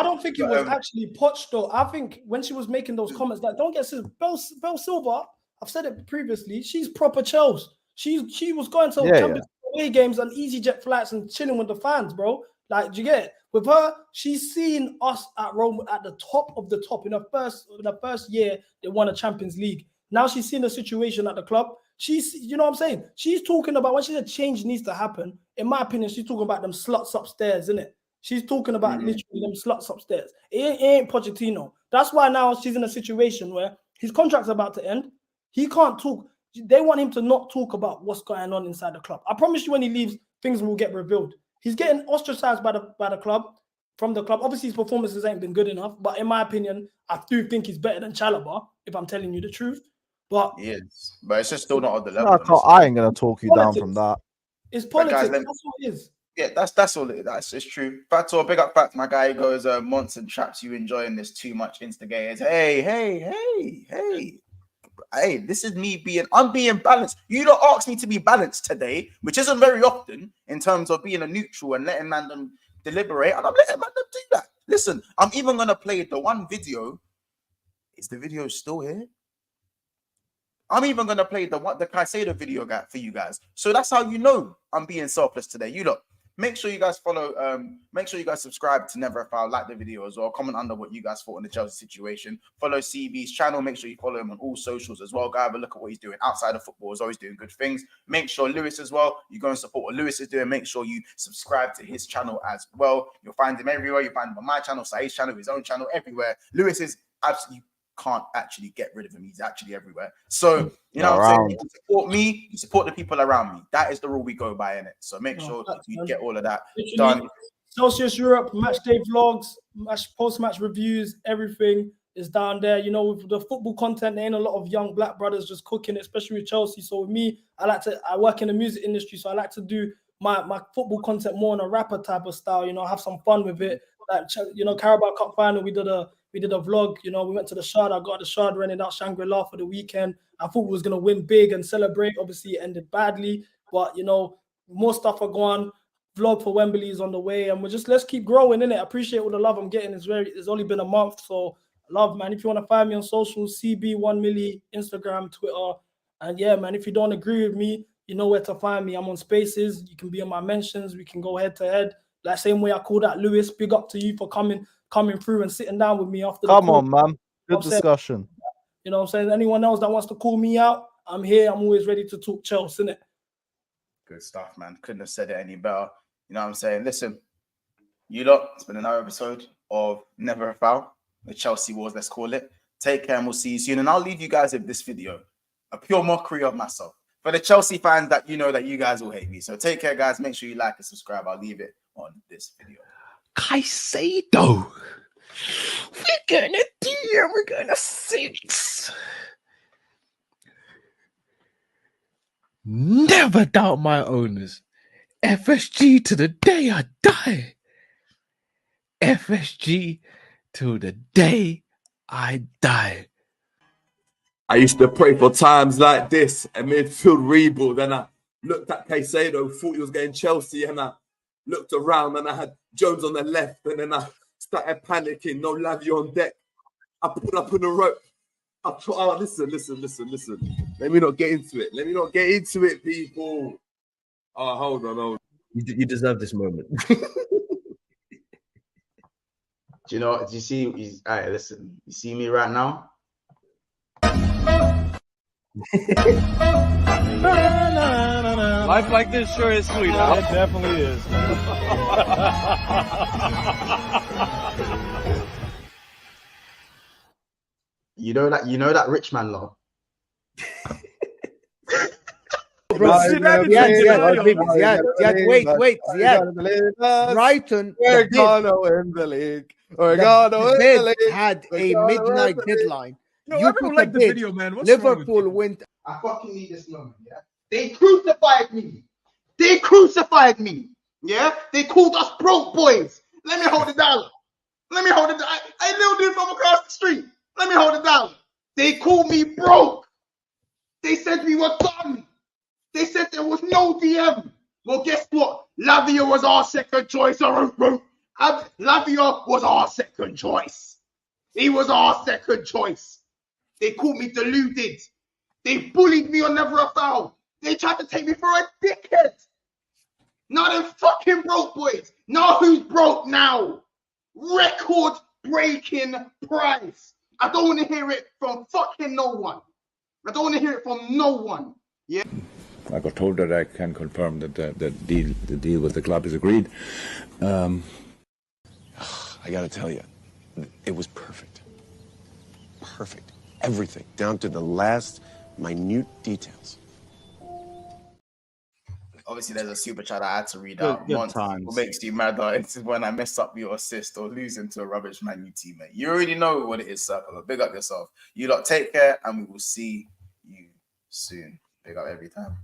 [SPEAKER 2] don't think it was actually Poch though. I think when she was making those comments, like, don't get serious. Belle Silva, I've said it previously. She's proper Chelsea. She was going to Champions away games and EasyJet flights and chilling with the fans, bro. Like, do you get it? With her, she's seen us at Rome at the top of the top. In the first year, they won a Champions League. Now she's seen the situation at the club. She's, you know what I'm saying? She's talking about, when she said change needs to happen, in my opinion, she's talking about them sluts upstairs, isn't it? She's talking about literally them sluts upstairs. It ain't Pochettino. That's why now she's in a situation where his contract's about to end. He can't talk. They want him to not talk about what's going on inside the club. I promise you, when he leaves, things will get revealed. He's getting ostracized by the club, from the club. Obviously, his performances ain't been good enough, but in my opinion, I do think he's better than Chalobah, if I'm telling you the truth. But
[SPEAKER 1] yes, but it's just still not on the level.
[SPEAKER 5] I ain't gonna talk you down from that.
[SPEAKER 2] It's politics.
[SPEAKER 1] Guys,
[SPEAKER 2] that's what it is.
[SPEAKER 1] Yeah, that's all it is. It's true. Fator, big up Fact, my guy. He goes, Monson Traps, you enjoying this too much, instigators. Hey, this is me I'm being balanced. You don't ask me to be balanced today, which isn't very often in terms of being a neutral and letting them deliberate, and I'm letting them do that. Listen, I'm even gonna play the one video. Is the video still here? I'm even gonna play the Caicedo video for you guys. So that's how you know I'm being selfless today. You look. Make sure you guys follow. Make sure you guys subscribe to Never a Foul. Like the video as well. Comment under what you guys thought on the Chelsea situation. Follow CB's channel. Make sure you follow him on all socials as well. Go have a look at what he's doing outside of football. He's always doing good things. Make sure Lewis as well. You go and support what Lewis is doing. Make sure you subscribe to his channel as well. You'll find him everywhere. You find him on my channel, Saeed's channel, his own channel, everywhere. Lewis is absolutely. Can't actually get rid of him. He's actually everywhere. So, you know what I'm saying? You support me, you support the people around me. That is the rule we go by in it. So make sure you get all of that done.
[SPEAKER 2] Celsius Europe, match day vlogs, post-match reviews, everything is down there. You know, with the football content, there ain't a lot of young black brothers just cooking it, especially with Chelsea. So with me, I work in the music industry, so I like to do my football content more on a rapper type of style, you know, have some fun with it. Like, you know, Carabao Cup final, we did a vlog, you know, we went to the Shard. I got the Shard, rented out Shangri-La for the weekend. I thought we was going to win big and celebrate. Obviously, it ended badly. But, you know, more stuff are going. Vlog for Wembley is on the way. And let's keep growing, innit? I appreciate all the love I'm getting. It's only been a month. So, love, man. If you want to find me on socials, CB1milli, Instagram, Twitter. And, yeah, man, if you don't agree with me, you know where to find me. I'm on Spaces. You can be on my mentions. We can go head-to-head. Like, same way I called out Lewis. Big up to you for coming through and sitting down with me after the
[SPEAKER 5] Come on, man. Good discussion.
[SPEAKER 2] You know what I'm saying? Anyone else that wants to call me out, I'm here. I'm always ready to talk Chelsea, innit?
[SPEAKER 1] Good stuff, man. Couldn't have said it any better. You know what I'm saying? Listen, you lot, it's been another episode of Never a Foul, the Chelsea Wars, let's call it. Take care and we'll see you soon. And I'll leave you guys with this video, a pure mockery of myself. For the Chelsea fans that you know that you guys will hate me. So take care, guys. Make sure you like and subscribe. I'll leave it on this video.
[SPEAKER 7] Caicedo. We're gonna fix. Never doubt my owners. FSG to the day I die. FSG till the day I die.
[SPEAKER 8] I used to pray for times like this, a midfield rebuild, and I looked at Caicedo, thought he was getting Chelsea, and I looked around and I had Jones on the left, and then I started panicking. No Lavio on deck. I put up on the rope. Listen. Let me not get into it. People. Oh, hold on.
[SPEAKER 7] You deserve this moment.
[SPEAKER 9] Do you know? Do you see? All right, listen. You see me right now?
[SPEAKER 6] Life like this sure is sweet, huh?
[SPEAKER 10] It definitely is.
[SPEAKER 9] You know that rich man law.
[SPEAKER 11] Wait. Brighton.
[SPEAKER 10] We're gonna win the league.
[SPEAKER 11] Had a midnight deadline.
[SPEAKER 10] You put like the video, man. What's
[SPEAKER 11] Liverpool went.
[SPEAKER 9] I fucking need this moment. Yeah, they crucified me. Yeah, they called us broke boys. Let me hold it down. I little dude from across the street. Let me hold it down. They called me broke. They said we were done. They said there was no DM. Well, guess what? Lavia was our second choice. Lavia was our second choice. He was our second choice. They called me deluded. They bullied me on Never a Foul. They tried to take me for a dickhead. Now them fucking broke boys. Now who's broke now? Record breaking price. I don't want to hear it from fucking no one. I don't want to hear it from no one. Yeah.
[SPEAKER 12] I got told that I can confirm that the deal with the club is agreed.
[SPEAKER 4] I gotta tell you, it was perfect. Perfect. Everything, down to the last minute details.
[SPEAKER 1] Obviously, there's a super chat I had to read
[SPEAKER 5] Good-
[SPEAKER 1] out.
[SPEAKER 5] good
[SPEAKER 1] What
[SPEAKER 5] times.
[SPEAKER 1] makes you madder? It's when I mess up your assist or losing to a rubbish Man U teammate. You already know what it is, Circle. But big up yourself. You lot take care, and we will see you soon. Big up every time.